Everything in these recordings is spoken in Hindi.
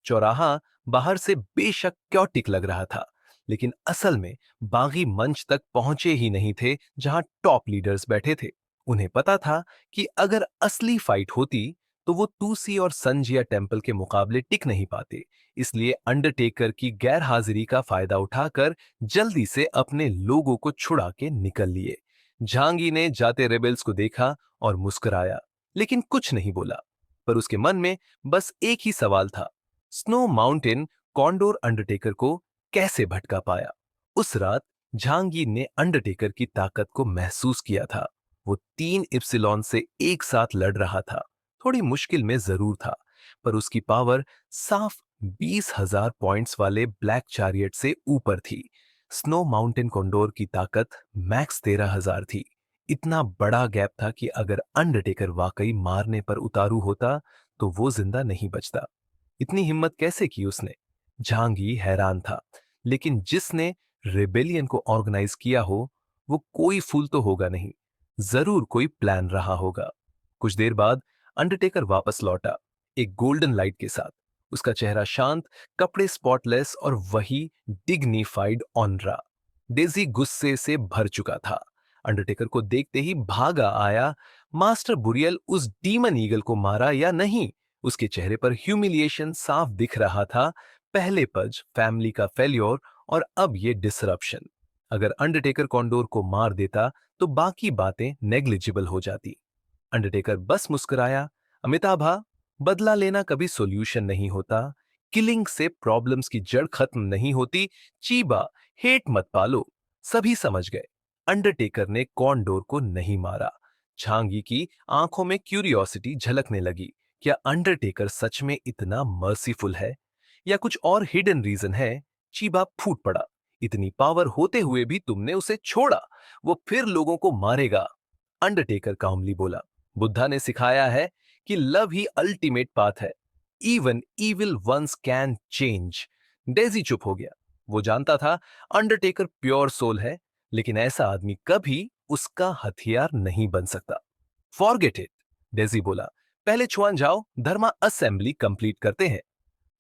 चौराहा बाहर से बेशक क्योटिक लग रहा था, लेकिन असल में बागी मंच तक पहुंचे ही नहीं थे जहां टॉप लीडर्स बैठे थे। उन्हें पता था कि अगर असली फाइट होती तो वो टूसी और संजिया टेम्पल के मुकाबले टिक नहीं पाते। इसलिए अंडरटेकर की गैर हाजिरी का फायदा उठाकर जल्दी से अपने लोगों को छुड़ा के निकल लिए। झांगी ने जाते रेबेल्स को देखा और मुस्कुराया, लेकिन कुछ नहीं बोला। पर उसके मन में बस एक ही सवाल था, स्नो माउंटेन कॉन्डोर अंडरटेकर को कैसे भटका पाया। उस रात झांगी ने अंडरटेकर की ताकत को महसूस किया था। वो 3 इप्सिलॉन से एक साथ लड़ रहा था। थोड़ी मुश्किल में जरूर था, पर उसकी पावर साफ 20,000 पॉइंट्स वाले ब्लैक चैरियट से ऊपर थी। स्नो माउंटेन कॉन्डोर की ताकत मैक्स 13,000 थी। इतना बड़ा गैप था कि अगर अंडरटेकर वाकई मारने पर उतारू होता तो वो जिंदा नहीं बचता। इतनी हिम्मत कैसे की उसने? झांगी हैरान था, लेकिन जिसने रेबेलियन को ऑर्गेनाइज किया हो वो कोई फूल तो होगा नहीं। जरूर कोई प्लान रहा होगा। कुछ देर बाद अंडरटेकर वापस लौटा, एक गोल्डन लाइट के साथ। उसका चेहरा शांत, कपड़े स्पॉटलेस और वही डिग्निफाइड ऑनरा। डेजी गुस्से से भर चुका था। अंडरटेकर को देखते ही भागा आया। मास्टर बुरियल उस डीमन ईगल को मारा या नहीं? उसके चेहरे पर ह्यूमिलिएशन साफ दिख रहा था। पहले पज फैमिली का फेल्योर और अब ये डिसरप्शन। अगर अंडरटेकर कॉन्डोर को मार देता तो बाकी बातें नेग्लिजिबल हो जाती। अंडरटेकर बस मुस्कुराया, अमिताभा, बदला लेना कभी सॉल्यूशन नहीं होता। किलिंग से प्रॉब्लम्स की जड़ खत्म नहीं होती। चीबा, हेट मत पालो। सभी समझ गए। अंडरटेकर ने कॉन्डोर को नहीं मारा। झांगी की आंखों में क्यूरियोसिटी झलकने लगी। क्या अंडरटेकर सच में इतना मर्सीफुल है या कुछ और हिडन रीजन है? चीबा फूट पड़ा, इतनी पावर होते हुए भी तुमने उसे छोड़ा। वो फिर लोगों को मारेगा। अंडरटेकर कामली बोला, बुद्धा ने सिखाया है कि लव ही अल्टीमेट पाथ है। Even evil ones can change. Daisy चुप हो गया। वो जानता था अंडरटेकर प्योर सोल है, लेकिन ऐसा आदमी कभी उसका हथियार नहीं बन सकता। फॉरगेट इट, डेजी बोला। पहले छुआन जाओ, धर्मा असेंबली कंप्लीट करते हैं।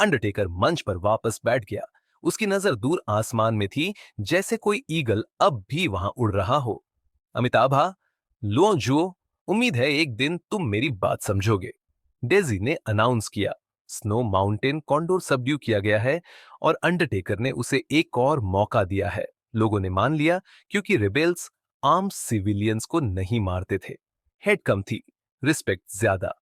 अंडरटेकर मंच पर वापस बैठ गया। उसकी नजर दूर आसमान में थी, जैसे कोई ईगल अब भी वहां उड़ रहा हो। अमिताभा, लो जुओ, उम्मीद है एक दिन तुम मेरी बात समझोगे। डेजी ने अनाउंस किया। स्नो माउंटेन कॉन्डोर सबड्यू किया गया है और अंडरटेकर ने उसे एक और मौका दिया है। लोगों ने मान लिया, क्योंकि रिबेल्स आर्म सिविलियंस को नहीं मारते थे। हेड कम थी, रिस्पेक्ट ज्यादा।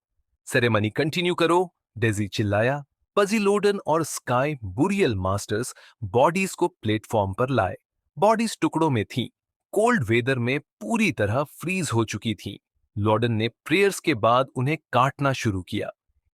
सेरेमनी कंटिन्यू करो, डेजी चिल्लाया। पजीलोडन और स्काई बुरियल मास्टर्स बॉडीज को प्लेटफॉर्म पर लाए। बॉडीज टुकड़ों में थीं, कोल्ड वेदर में पूरी तरह फ्रीज हो चुकी थीं। लॉर्डन ने प्रेयर्स के बाद उन्हें काटना शुरू किया।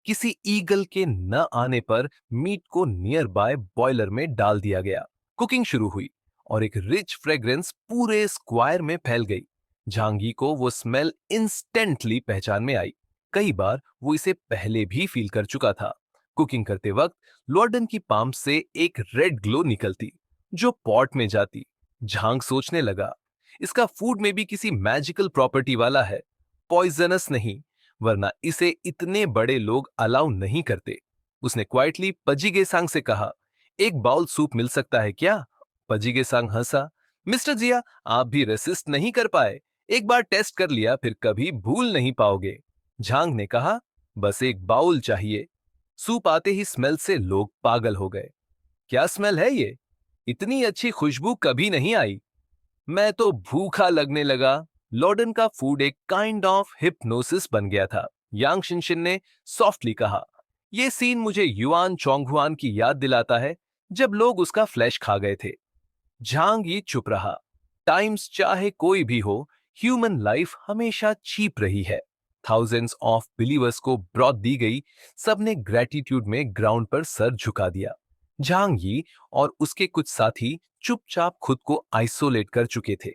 किसी ईगल के न आने पर मीट को नियर बाय बॉयलर में डाल दिया गया। कुकिंग शुरू हुई और एक रिच फ्रेग्रेंस पूरे स्क्वायर में फैल गई। झांगी को वो स्मेल इंस्टेंटली पहचान में आई। कई बार वो इसे पहले भी फील कर चुका था। कुकिंग करते वक्त लॉर्डन की पाम से एक रेड ग्लो निकलती, जो पॉट में जाती। झांग सोचने लगा, इसका फूड में भी किसी मैजिकल प्रॉपर्टी वाला है, पॉइजनस नहीं, वरना इसे इतने बड़े लोग अलाउ नहीं करते। उसने क्वाइटली पजीगेसांग से कहा, एक बाउल सूप मिल सकता है क्या? पजीगेसांग हंसा, मिस्टर जिया, आप भी रेसिस्ट नहीं कर पाए। एक बार टेस्ट कर लिया फिर कभी भूल नहीं पाओगे। झांग ने कहा, बस एक बाउल चाहिए। सूप आते ही स्मेल से लोग पागल हो गए। क्या स्मेल है ये? इतनी अच्छी खुशबू कभी नहीं आई। मैं तो भूखा लगने लगा। लॉर्डन का फूड एक काइंड ऑफ हिप्नोसिस बन गया था। यांग शिनशिन ने सॉफ्टली कहा, यह सीन मुझे युआन चोंगहुआन की याद दिलाता है, जब लोग उसका फ्लैश खा गए थे। झांग ये चुप रहा। टाइम्स चाहे कोई भी हो, ह्यूमन लाइफ हमेशा चीप रही है। थाउजेंड्स ऑफ बिलीवर्स को ब्रॉथ दी गई। सबने ग्रेटिट्यूड में ग्राउंड पर सर झुका दिया। झांग यी और उसके कुछ साथी चुपचाप खुद को आइसोलेट कर चुके थे।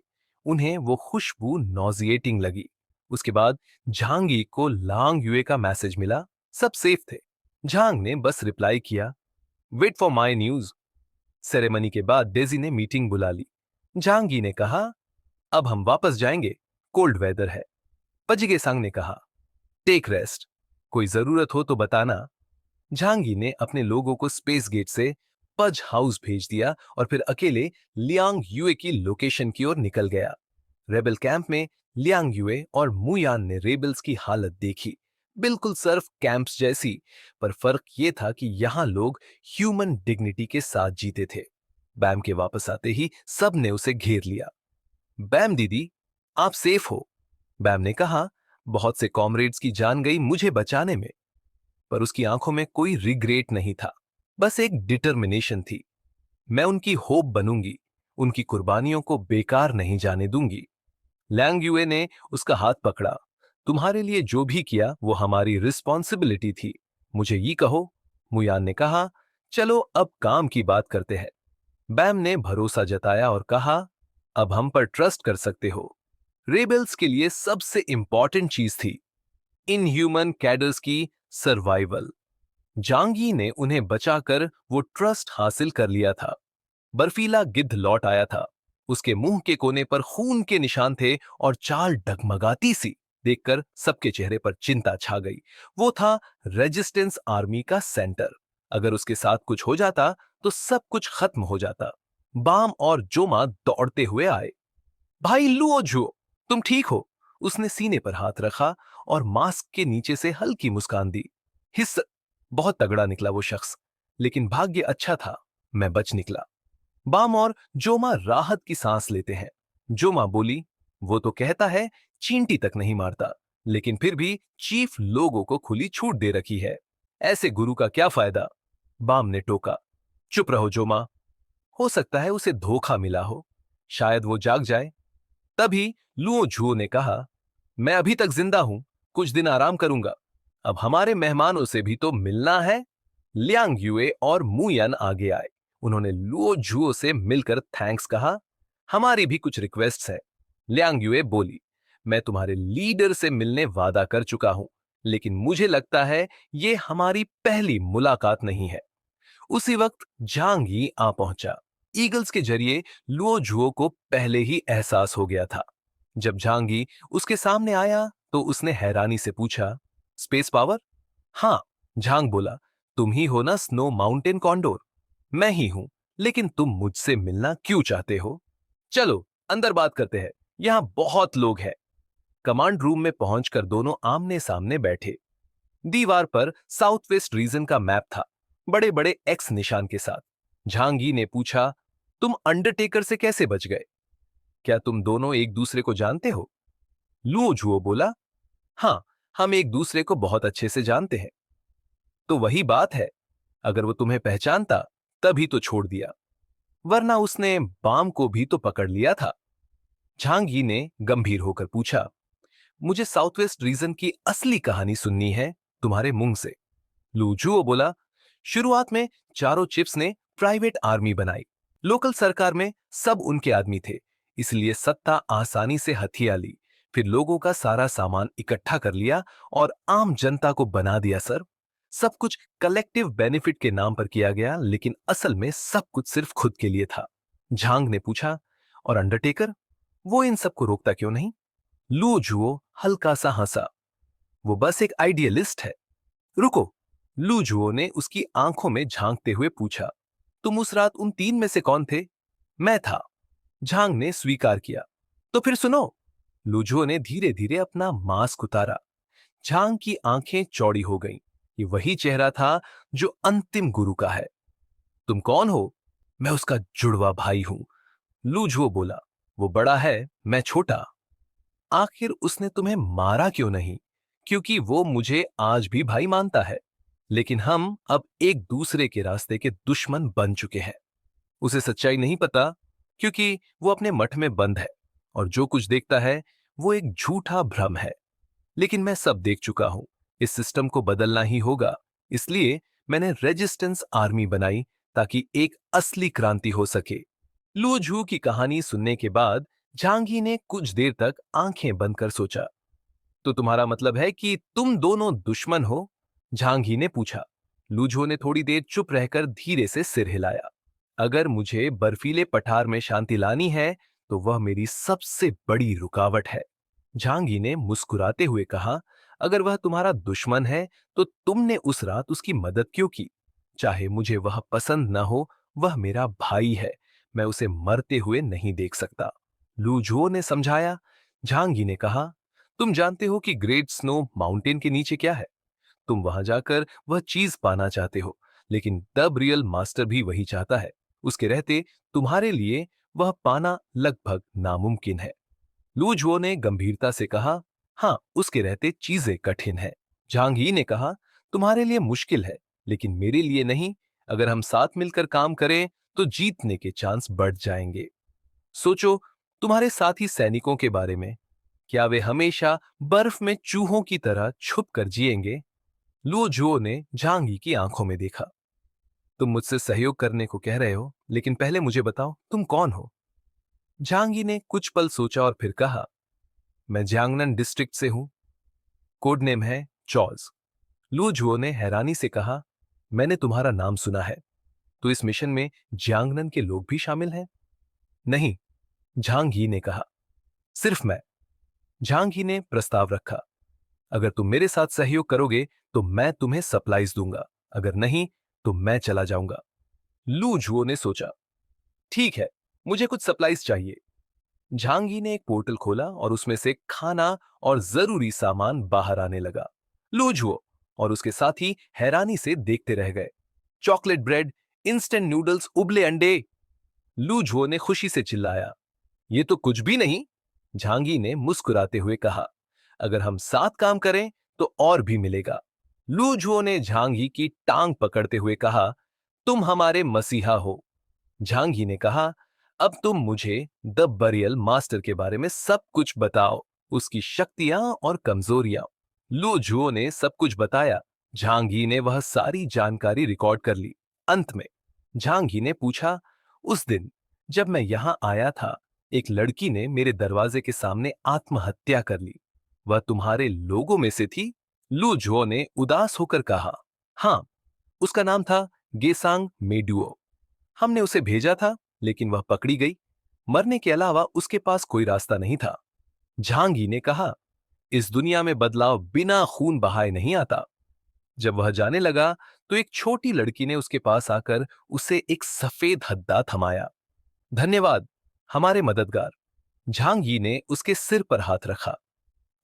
उन्हें वो खुशबू नॉजिएटिंग लगी। उसके बाद झांगी को लांग युए का मैसेज मिला, सब सेफ थे। झांग ने बस रिप्लाई किया, wait for my news. Ceremony के बाद डेजी ने मीटिंग बुला ली। झांगी ने कहा, अब हम वापस जाएंगे, कोल्ड वेदर है। पजिगे सांग ने कहा, टेक रेस्ट, कोई जरूरत हो तो बताना। झांगी ने अपने लोगों को स्पेस गेट से पज हाउस भेज दिया और फिर अकेले लियांग युए की लोकेशन की ओर निकल गया। रेबल कैंप में लियांग युए और मुयान ने रेबल्स की हालत देखी। बिल्कुल सर्फ कैंप्स जैसी, पर फर्क ये था कि यहां लोग ह्यूमन डिग्निटी के साथ जीते थे। बैम के वापस आते ही सब ने उसे घेर लिया। बैम दीदी, आप सेफ हो, बैम ने कहा। बहुत से कॉमरेड्स की जान गई मुझे बचाने में, पर उसकी आंखों में कोई रिग्रेट नहीं था, बस एक डिटर्मिनेशन थी। मैं उनकी होप बनूंगी, उनकी कुर्बानियों को बेकार नहीं जाने दूंगी। लैंग यूए ने उसका हाथ पकड़ा। तुम्हारे लिए जो भी किया वो हमारी रिस्पॉन्सिबिलिटी थी। मुझे ये कहो, मुयान ने कहा। चलो अब काम की बात करते हैं। बैम ने भरोसा जताया और कहा, अब हम पर ट्रस्ट कर सकते हो। रेबल्स के लिए सबसे इंपॉर्टेंट चीज थी इनह्यूमन कैडर्स की सर्वाइवल। जांगी ने उन्हें बचाकर वो ट्रस्ट हासिल कर लिया था। बर्फीला गिद्ध लौट आया था। उसके मुंह के कोने पर खून के निशान थे और चाल डगमगाती सी। देखकर सबके चेहरे पर चिंता छा गई। वो था रेजिस्टेंस आर्मी का सेंटर। अगर उसके साथ कुछ हो जाता तो सब कुछ खत्म हो जाता। बाम और जोमा दौड़ते हुए आए। भाई लुओ झुओ, तुम ठीक हो? उसने सीने पर हाथ रखा और मास्क के नीचे से हल्की मुस्कान दी। हिस्स बहुत तगड़ा निकला वो शख्स, लेकिन भाग्य अच्छा था, मैं बच निकला। बाम और जोमा राहत की सांस लेते हैं। जोमा बोली, वो तो कहता है चींटी तक नहीं मारता, लेकिन फिर भी चीफ लोगों को खुली छूट दे रखी है। ऐसे गुरु का क्या फायदा? बाम ने टोका। चुप रहो जोमा, हो सकता है उसे धोखा मिला हो, शायद वो जाग जाए। तभी लुओ झुओ ने कहा, मैं अभी तक जिंदा हूं, कुछ दिन आराम करूंगा। अब हमारे मेहमानों से भी तो मिलना है। लियांग युए और मुयन आगे आए। उन्होंने लुओ झुओ से मिलकर थैंक्स कहा। हमारी भी कुछ रिक्वेस्ट्स है। लियांग युए बोली, मैं तुम्हारे लीडर से मिलने वादा कर चुका हूं, लेकिन मुझे लगता है ये हमारी पहली मुलाकात नहीं है। उसी वक्त झांग ही आ पहुंचा। ईगल्स के जरिए लुओ झुओ को पहले ही एहसास हो गया था। जब झांगी उसके सामने आया तो उसने हैरानी से पूछा, स्पेस पावर? हाँ, झांग बोला। तुम ही हो ना स्नो माउंटेन कॉन्डोर? मैं ही हूं, लेकिन तुम मुझसे मिलना क्यों चाहते हो? चलो अंदर बात करते हैं, यहां बहुत लोग हैं। कमांड रूम में पहुंचकर दोनों आमने सामने बैठे। दीवार पर साउथ वेस्ट रीजन का मैप था, बड़े बड़े एक्स निशान के साथ। झांगी ने पूछा, तुम अंडरटेकर से कैसे बच गए? क्या तुम दोनों एक दूसरे को जानते हो? लुओ झुओ बोला, हाँ, हम एक दूसरे को बहुत अच्छे से जानते हैं। तो वही बात है, अगर वो तुम्हें पहचानता तभी तो छोड़ दिया, वरना उसने बाम को भी तो पकड़ लिया था। झांगी ने गंभीर होकर पूछा, मुझे साउथ वेस्ट रीजन की असली कहानी सुननी है, तुम्हारे मुंह से। लूजुओ बोला, शुरुआत में चारों चिप्स ने प्राइवेट आर्मी बनाई। लोकल सरकार में सब उनके आदमी थे, इसलिए सत्ता आसानी से हथिया ली। फिर लोगों का सारा सामान इकट्ठा कर लिया और आम जनता को बना दिया सर। सब कुछ कलेक्टिव बेनिफिट के नाम पर किया गया, लेकिन असल में सब कुछ सिर्फ खुद के लिए था। झांग ने पूछा, और अंडरटेकर, वो इन सबको रोकता क्यों नहीं? लू जुओ हल्का सा हंसा, वो बस एक आइडियलिस्ट है। रुको, लूजुओ ने उसकी आंखों में झांकते हुए पूछा, तुम उस रात उन तीन में से कौन थे? मैं था, झांग ने स्वीकार किया। तो फिर सुनो, लूजुओ ने धीरे धीरे अपना मास्क उतारा। झांग की आंखें चौड़ी हो गईं। ये वही चेहरा था जो अंतिम गुरु का है। तुम कौन हो? मैं उसका जुड़वा भाई हूं, लूजुओ बोला। वो बड़ा है, मैं छोटा। आखिर उसने तुम्हें मारा क्यों नहीं? क्योंकि वो मुझे आज भी भाई मानता है, लेकिन हम अब एक दूसरे के रास्ते के दुश्मन बन चुके हैं। उसे सच्चाई नहीं पता, क्योंकि वो अपने मठ में बंद है और जो कुछ देखता है वो एक झूठा भ्रम है। लेकिन मैं सब देख चुका हूं, इस सिस्टम को बदलना ही होगा। इसलिए मैंने रेजिस्टेंस आर्मी बनाई, ताकि एक असली क्रांति हो सके। लुओ झू की कहानी सुनने के बाद झांगी ने कुछ देर तक आंखें बंद कर सोचा। तो तुम्हारा मतलब है कि तुम दोनों दुश्मन हो? झांगी ने पूछा। लूझो ने थोड़ी देर चुप रहकर धीरे से सिर हिलाया। अगर मुझे बर्फीले पठार में शांति लानी है तो वह मेरी सबसे बड़ी रुकावट है, झांगी ने मुस्कुराते हुए कहा। अगर वह तुम्हारा दुश्मन है तो तुमने उस रात उसकी मदद क्यों की? चाहे मुझे वह पसंद न हो, वह मेरा भाई है। मैं उसे मरते हुए नहीं देख सकता। लूझुओ ने समझाया। झांगी ने कहा, तुम जानते हो कि ग्रेट स्नो माउंटेन के नीचे क्या है? तुम वहां जाकर वह चीज पाना चाहते हो, लेकिन द रियल मास्टर भी वही चाहता है। उसके रहते तुम्हारे लिए वह पाना लगभग नामुमकिन है। लूझुओ ने गंभीरता से कहा, हाँ, उसके रहते चीजें कठिन है। झांग ही ने कहा, तुम्हारे लिए मुश्किल है, लेकिन मेरे लिए नहीं। अगर हम साथ मिलकर काम करें तो जीतने के चांस बढ़ जाएंगे। सोचो तुम्हारे साथी सैनिकों के बारे में। क्या वे हमेशा बर्फ में चूहों की तरह छुप कर जिएंगे? लूझुओ ने झांगी की आंखों में देखा। तुम मुझसे सहयोग करने को कह रहे हो, लेकिन पहले मुझे बताओ तुम कौन हो? झांगी ने कुछ पल सोचा और फिर कहा, मैं जियांगनन डिस्ट्रिक्ट से हूं। कोड नेम है चॉज। लूझुओ ने हैरानी से कहा, मैंने तुम्हारा नाम सुना है। तो इस मिशन में जियांगनन के लोग भी शामिल हैं? नहीं, झांग ही ने कहा, सिर्फ मैं। झांग ही ने प्रस्ताव रखा, अगर तुम मेरे साथ सहयोग करोगे तो मैं तुम्हें सप्लाईज दूंगा, अगर नहीं तो मैं चला जाऊंगा। लूझुओ ने सोचा, ठीक है, मुझे कुछ सप्लाईज चाहिए। झांगी ने एक पोर्टल खोला और उसमें से खाना और जरूरी सामान बाहर आने लगा। लूझुओ और उसके साथी हैरानी से देखते रह गए। चॉकलेट ब्रेड, इंस्टेंट नूडल्स, उबले अंडे। लूझुओ ने खुशी से चिल्लाया, ये तो कुछ भी नहीं। झांगी ने मुस्कुराते हुए कहा, अगर हम साथ काम करें तो और भी मिलेगा। लूझुओ ने झांगी की टांग पकड़ते हुए कहा, तुम हमारे मसीहा हो। झांगी ने कहा, अब तुम मुझे द बरियल मास्टर के बारे में सब कुछ बताओ, उसकी शक्तियां और कमजोरियां। लूझुओ ने सब कुछ बताया। झांगी ने वह सारी जानकारी रिकॉर्ड कर ली। अंत में झांगी ने पूछा, उस दिन जब मैं यहां आया था, एक लड़की ने मेरे दरवाजे के सामने आत्महत्या कर ली। वह तुम्हारे लोगों में से थी? लूझुओ ने उदास होकर कहा, हां, उसका नाम था गेसांग मेडुओ। हमने उसे भेजा था, लेकिन वह पकड़ी गई। मरने के अलावा उसके पास कोई रास्ता नहीं था। झांगी ने कहा, इस दुनिया में बदलाव बिना खून बहाए नहीं आता। जब वह जाने लगा तो एक छोटी लड़की ने उसके पास आकर उसे एक सफेद हद्दा थमाया। धन्यवाद, हमारे मददगार। झांगी ने उसके सिर पर हाथ रखा।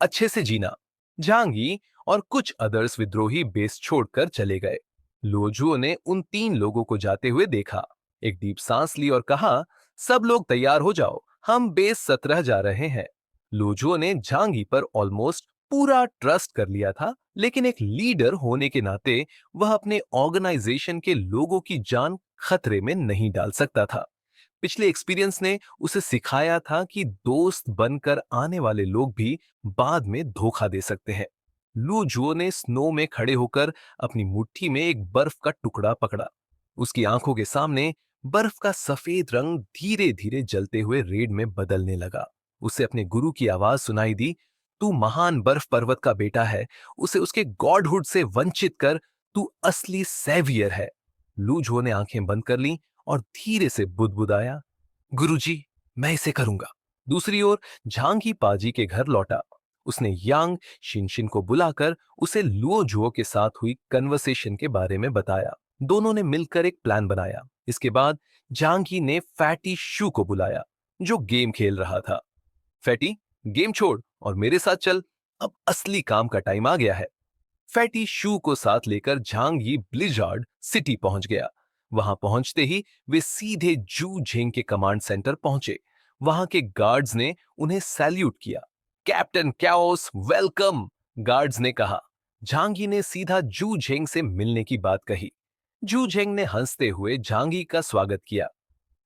अच्छे से जीना। झांगी और कुछ अदर्स विद्रोही बेस छोड़कर चले गए। लोजुओ ने उन 3 लोगों को जाते हुए देखा, एक डीप सांस ली और कहा, सब लोग तैयार हो जाओ, हम बेस 17 जा रहे हैं। लोजुओ ने झांगी पर ऑलमोस्ट पूरा ट्रस्ट कर लिया था, लेकिन एक लीडर होने के नाते वह अपने ऑर्गेनाइजेशन के लोगों की जान खतरे में नहीं डाल सकता था। पिछले एक्सपीरियंस ने उसे सिखाया था कि दोस्त बनकर आने वाले लोग भी बाद में धोखा दे सकते हैं। लू जुओ ने स्नो में खड़े होकर अपनी मुट्ठी में एक बर्फ का टुकड़ा पकड़ा। उसकी आंखों के सामने बर्फ का सफेद रंग धीरे धीरे जलते हुए रेड में बदलने लगा। उसे अपने गुरु की आवाज सुनाई दी, तू महान बर्फ पर्वत का बेटा है, उसे उसके गॉडहुड से वंचित कर, तू असली सेवियर है। लू जुओ ने आंखें बंद कर ली और धीरे से बुदबुदाया, गुरुजी, मैं इसे करूंगा। दूसरी ओर झांगी पाजी के घर लौटा। उसने यांग शिनशिन को बुलाकर उसे लुओ जुओ के साथ हुई कन्वर्सेशन के बारे में बताया। दोनों ने मिलकर एक प्लान बनाया। इसके बाद झांगी ने फैटी शू को बुलाया, जो गेम खेल रहा था। फैटी, गेम छोड़ और मेरे साथ चल, अब असली काम का टाइम आ गया है। फैटी शू को साथ लेकर झांगी ब्लिजार्ड सिटी पहुंच गया। वहां पहुंचते ही वे सीधे जू झेंग के कमांड सेंटर पहुंचे। वहां के गार्ड्स ने उन्हें सैल्यूट किया। कैप्टन कैओस वेलकम, गार्ड्स ने कहा। झांगी ने सीधा जू झेंग से मिलने की बात कही। जू झेंग ने हंसते हुए झांगी का स्वागत किया।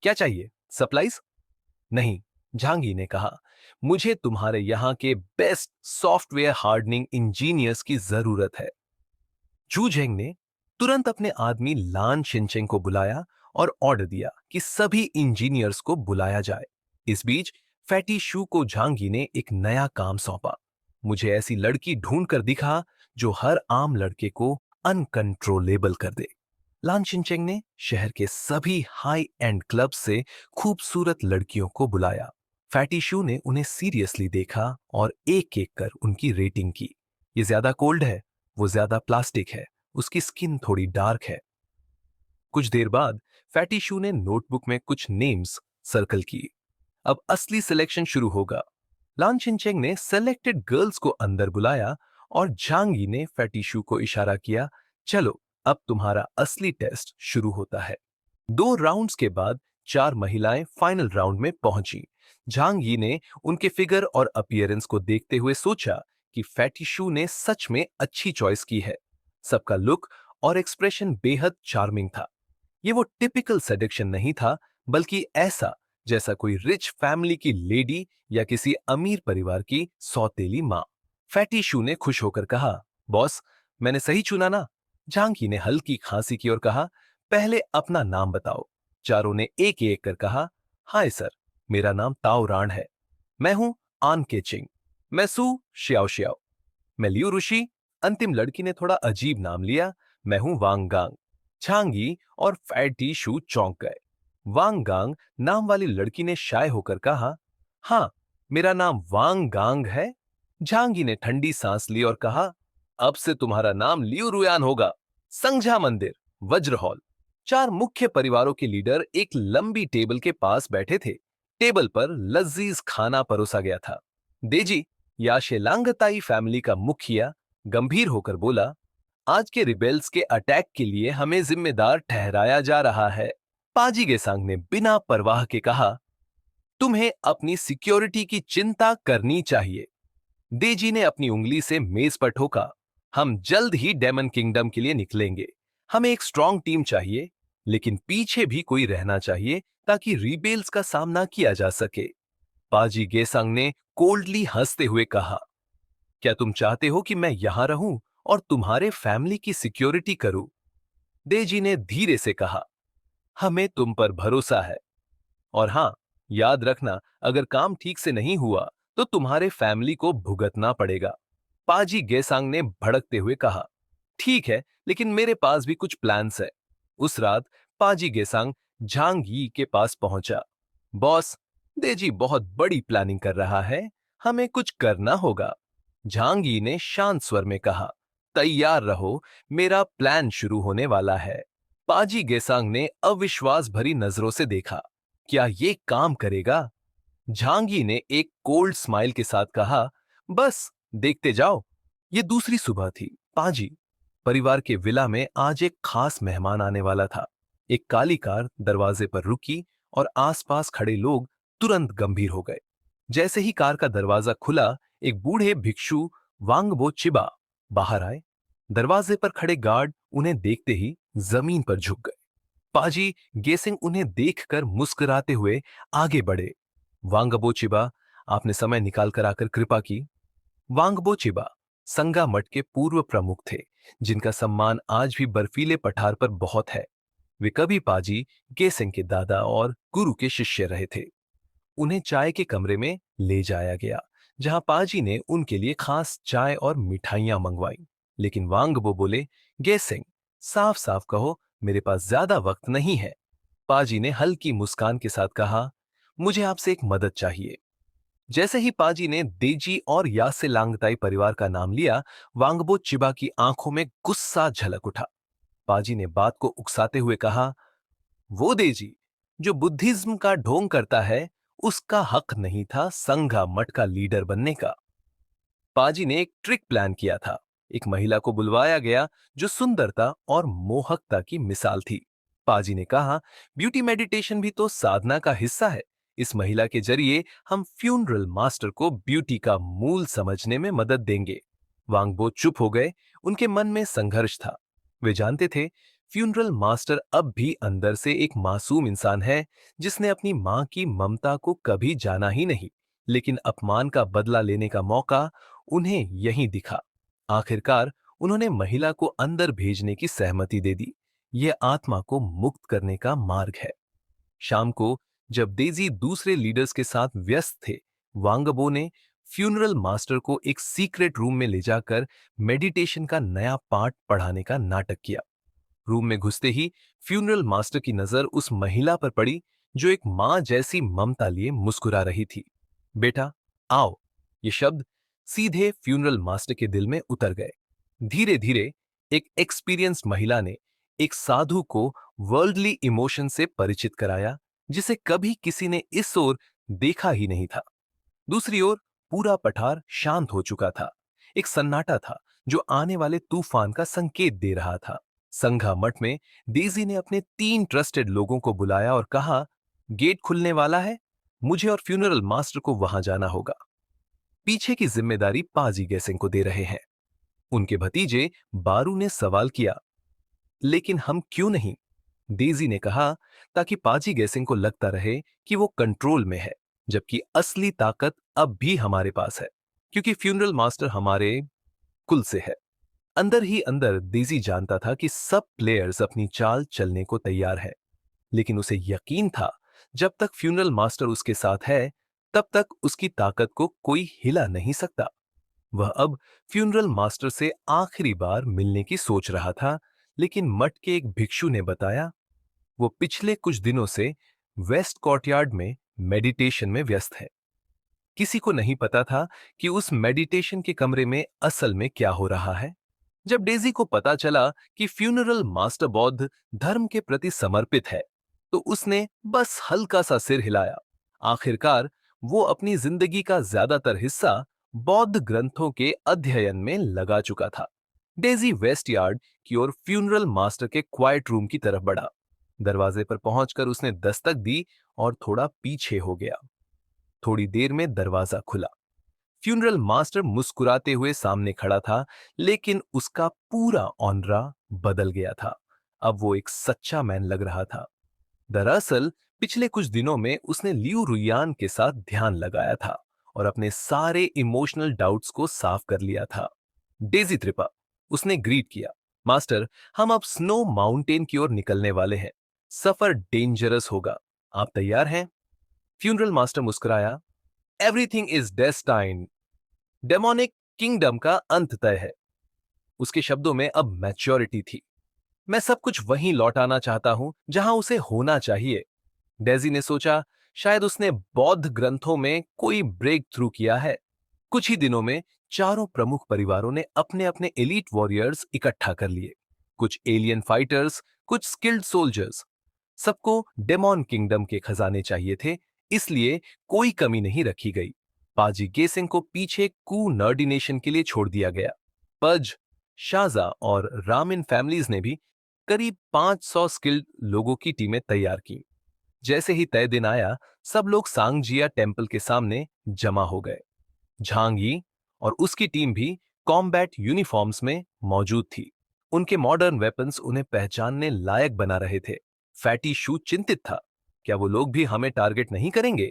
क्या चाहिए, सप्लाईज? नहीं, झांगी ने कहा, मुझे तुम्हारे यहां के बेस्ट सॉफ्टवेयर हार्डनिंग इंजीनियर्स की जरूरत है। जू झेंग ने तुरंत अपने आदमी लान शिनचेंग को बुलाया और ऑर्डर दिया कि सभी इंजीनियर्स को बुलाया जाए। इस बीच फैटी शू को झांगी ने एक नया काम सौंपा। मुझे ऐसी लड़की ढूंढ कर दिखा जो हर आम लड़के को अनकंट्रोलेबल कर दे। लान शिनचेंग ने शहर के सभी हाई एंड क्लब से खूबसूरत लड़कियों को बुलाया। फैटी शू ने उन्हें सीरियसली देखा और एक एक कर उनकी रेटिंग की। ये ज्यादा कोल्ड है, वो ज्यादा प्लास्टिक है, उसकी स्किन थोड़ी डार्क है। कुछ देर बाद फैटी शू ने नोटबुक में कुछ नेम्स सर्कल किए। अब असली सिलेक्शन शुरू होगा। लान छिनचेंग ने सेलेक्टेड गर्ल्स को अंदर बुलाया और झांगी ने फैटी शू को इशारा किया, चलो अब तुम्हारा असली टेस्ट शुरू होता है। 2 राउंड्स के बाद 4 महिलाएं फाइनल राउंड में पहुंची। झांग यी ने उनके फिगर और अपीयरेंस को देखते हुए सोचा कि फैटी शू ने सच में अच्छी चॉइस की है। सबका लुक और एक्सप्रेशन बेहद चार्मिंग था। ये वो टिपिकल सेडक्शन नहीं था, बल्कि ऐसा जैसा कोई रिच फैमिली की लेडी या किसी अमीर परिवार की सौतेली माँ। फैटी शू ने खुश होकर कहा, बॉस, मैंने सही चुना ना? झांकी ने हल्की खांसी की और कहा, पहले अपना नाम बताओ। चारों ने एक एक कर कहा, हाय सर, मेरा नाम ताओ रान है। मैं हूं आन केचिंग। मैं सू श्याओ श्याओ। मैं लियू ऋषि। अंतिम लड़की ने थोड़ा अजीब नाम लिया, मैं हूं वांग गांग। छांगी और फैटी शू चौंक गए। वांग गांग नाम वाली लड़की ने शाय होकर कहा, हाँ, मेरा नाम वांग गांग है। झांगी ने ठंडी सांस ली और कहा, अब से तुम्हारा नाम लियू रुयान होगा। संझा मंदिर, वज्र हॉल। 4 मुख्य परिवारों के लीडर एक लंबी टेबल के पास बैठे थे। टेबल पर लजीज खाना परोसा गया था। देजी, याशेलांगताई फैमिली का मुखिया, गंभीर होकर बोला, आज के रिबेल्स के अटैक के लिए हमें जिम्मेदार ठहराया जा रहा है। पाजी गेसांग ने बिना परवाह के कहा, तुम्हें अपनी सिक्योरिटी की चिंता करनी चाहिए। देजी ने अपनी उंगली से मेज पर ठोका, हम जल्द ही डेमन किंगडम के लिए निकलेंगे। हमें एक स्ट्रांग टीम चाहिए, लेकिन पीछे भी कोई रहना चाहिए ताकि रिबेल्स का सामना किया जा सके। पाजी गेसांग ने कोल्डली हंसते हुए कहा, क्या तुम चाहते हो कि मैं यहां रहूं और तुम्हारे फैमिली की सिक्योरिटी करूं? देजी ने धीरे से कहा, हमें तुम पर भरोसा है। और हां, याद रखना, अगर काम ठीक से नहीं हुआ तो तुम्हारे फैमिली को भुगतना पड़ेगा। पाजी गेसांग ने भड़कते हुए कहा, ठीक है, लेकिन मेरे पास भी कुछ प्लान्स है। उस रात पाजी गेसांग झांग यी के पास पहुंचा। बॉस, देजी बहुत बड़ी प्लानिंग कर रहा है, हमें कुछ करना होगा। झांग यी ने शांत स्वर में कहा, तैयार रहो, मेरा प्लान शुरू होने वाला है। पाजी गेसांग ने अविश्वास भरी नजरों से देखा, क्या ये काम करेगा? झांगी ने एक कोल्ड स्माइल के साथ कहा, बस देखते जाओ। ये दूसरी सुबह थी। पाजी परिवार के विला में आज एक खास मेहमान आने वाला था। एक काली कार दरवाजे पर रुकी और आसपास खड़े लोग तुरंत गंभीर हो गए। जैसे ही कार का दरवाजा खुला, एक बूढ़े भिक्षु वांगबो चिबा बाहर आए। दरवाजे पर खड़े गार्ड उन्हें देखते ही जमीन पर झुक गए। पाजी गेसिंग उन्हें देखकर मुस्कुराते हुए आगे बढ़े। वांगबो चिबा, आपने समय निकालकर आकर कृपा की। वांगबो चिबा संगा मठ के पूर्व प्रमुख थे, जिनका सम्मान आज भी बर्फीले पठार पर बहुत है। वे कभी पाजी गेसिंग के दादा और गुरु के शिष्य रहे थे। उन्हें चाय के कमरे में ले जाया गया, जहां पाजी ने उनके लिए खास चाय और मिठाइयां मंगवाई। लेकिन वांगबो बोले, गेसिंग, साफ साफ कहो, मेरे पास ज्यादा वक्त नहीं है। पाजी ने हल्की मुस्कान के साथ कहा, मुझे आपसे एक मदद चाहिए। जैसे ही पाजी ने देजी और यासे लांगताई परिवार का नाम लिया, वांगबो चिबा की आंखों में गुस्सा झलक उठा। पाजी ने बात को उकसाते हुए कहा, वो देजी जो बुद्धिज्म का ढोंग करता है, उसका हक नहीं था संघा मठ का लीडर बनने का। पाजी ने एक ट्रिक प्लान किया था। एक महिला को बुलवाया गया जो सुंदरता और मोहकता की मिसाल थी। पाजी ने कहा, ब्यूटी मेडिटेशन भी तो साधना का हिस्सा है। इस महिला के जरिए हम फ्यूनरल मास्टर को ब्यूटी का मूल समझने में मदद देंगे। वांगबो चुप हो गए। उनके मन में संघर्ष था। वे जानते थे, फ्यूनरल मास्टर अब भी अंदर से एक मासूम इंसान है, जिसने अपनी मां की ममता को कभी जाना ही नहीं। लेकिन अपमान का बदला लेने का मौका उन्हें यहीं दिखा। आखिरकार उन्होंने महिला को अंदर भेजने की सहमति दे दी। यह आत्मा को मुक्त करने का मार्ग है। शाम को जब डेजी दूसरे लीडर्स के साथ व्यस्त थे, वांगबो ने फ्यूनरल मास्टर को एक सीक्रेट रूम में ले जाकर मेडिटेशन का नया पाठ पढ़ाने का नाटक किया। रूम में घुसते ही फ्यूनरल मास्टर की नजर उस महिला पर पड़ी जो एक मां जैसी ममता लिए मुस्कुरा रही थी। बेटा, आओ। ये शब्द सीधे फ्यूनरल मास्टर के दिल में उतर गए। धीरे धीरे एक एक्सपीरियंस्ड महिला ने एक साधु को वर्ल्डली इमोशन से परिचित कराया, जिसे कभी किसी ने इस ओर देखा ही नहीं था। दूसरी ओर पूरा पठार शांत हो चुका था। एक सन्नाटा था जो आने वाले तूफान का संकेत दे रहा था। संघा मठ में डेजी ने अपने 3 ट्रस्टेड लोगों को बुलाया और कहा, गेट खुलने वाला है, मुझे और फ्यूनरल मास्टर को वहां जाना होगा। पीछे की जिम्मेदारी पाजी गैसिंग को दे रहे हैं। उनके भतीजे बारू ने सवाल किया, लेकिन हम क्यों नहीं? डेजी ने कहा, ताकि पाजी गैसिंग को लगता रहे कि वो कंट्रोल में है, जबकि असली ताकत अब भी हमारे पास है, क्योंकि फ्यूनरल मास्टर हमारे कुल से है। अंदर ही अंदर डेजी जानता था कि सब प्लेयर्स अपनी चाल चलने को तैयार है, लेकिन उसे यकीन था जब तक फ्यूनरल मास्टर उसके साथ है, तब तक उसकी ताकत को कोई हिला नहीं सकता। वह अब फ्यूनरल मास्टर से आखिरी बार मिलने की सोच रहा था, लेकिन मठ के एक भिक्षु ने बताया वो पिछले कुछ दिनों से वेस्ट कोर्टयार्ड में मेडिटेशन में व्यस्त है। किसी को नहीं पता था कि उस मेडिटेशन के कमरे में असल में क्या हो रहा है। जब डेजी को पता चला कि फ्यूनरल मास्टर बौद्ध धर्म के प्रति समर्पित है, तो उसने बस हल्का सा सिर हिलाया। आखिरकार वो अपनी जिंदगी का ज्यादातर हिस्सा बौद्ध ग्रंथों के अध्ययन में लगा चुका था। डेजी वेस्ट यार्ड की ओर फ्यूनरल मास्टर के क्वाइट रूम की तरफ बढ़ा। दरवाजे पर पहुंचकर उसने दस्तक दी और थोड़ा पीछे हो गया। थोड़ी देर में दरवाजा खुला। फ्यूनरल मास्टर मुस्कुराते हुए सामने खड़ा था, लेकिन उसका पूरा ऑनरा बदल गया था। अब वो एक सच्चा मैन लग रहा था। दरअसल पिछले कुछ दिनों में उसने लियू रुयान के साथ ध्यान लगाया था और अपने सारे इमोशनल डाउट्स को साफ कर लिया था। डेजी त्रिपा, उसने ग्रीट किया। मास्टर, हम अब स्नो माउंटेन की ओर निकलने वाले हैं। सफर डेंजरस होगा। आप तैयार हैं? फ्यूनरल मास्टर मुस्कुराया। Everything is destined. Demonic kingdom का अंत तय है। उसके शब्दों में अब मैच्योरिटी थी। मैं सब कुछ वहीं लौटाना चाहता हूं जहां उसे होना चाहिए। डेजी ने सोचा, शायद उसने बौद्ध ग्रंथों में कोई ब्रेक थ्रू किया है। कुछ ही दिनों में चारों प्रमुख परिवारों ने अपने अपने एलीट वॉरियर्स इकट्ठा कर लिए। कुछ एलियन फाइटर्स, कुछ स्किल्ड सोल्जर्स। सबको डेमोन किंगडम के खजाने चाहिए थे, इसलिए कोई कमी नहीं रखी गई। पाजी गेसिंग को पीछे कू नर्डिनेशन के लिए छोड़ दिया गया। पज, शाजा और रामिन फैमिलीज ने भी करीब 500 स्किल्ड लोगों की टीमें तैयार की। जैसे ही तय दिन आया, सब लोग सांगजिया टेम्पल के सामने जमा हो गए। झांग यी और उसकी टीम भी कॉम्बैट यूनिफॉर्म्स में मौजूद थी। उनके मॉडर्न वेपन्स उन्हें पहचानने लायक बना रहे थे। फैटी शू चिंतित था, क्या वो लोग भी हमें टारगेट नहीं करेंगे?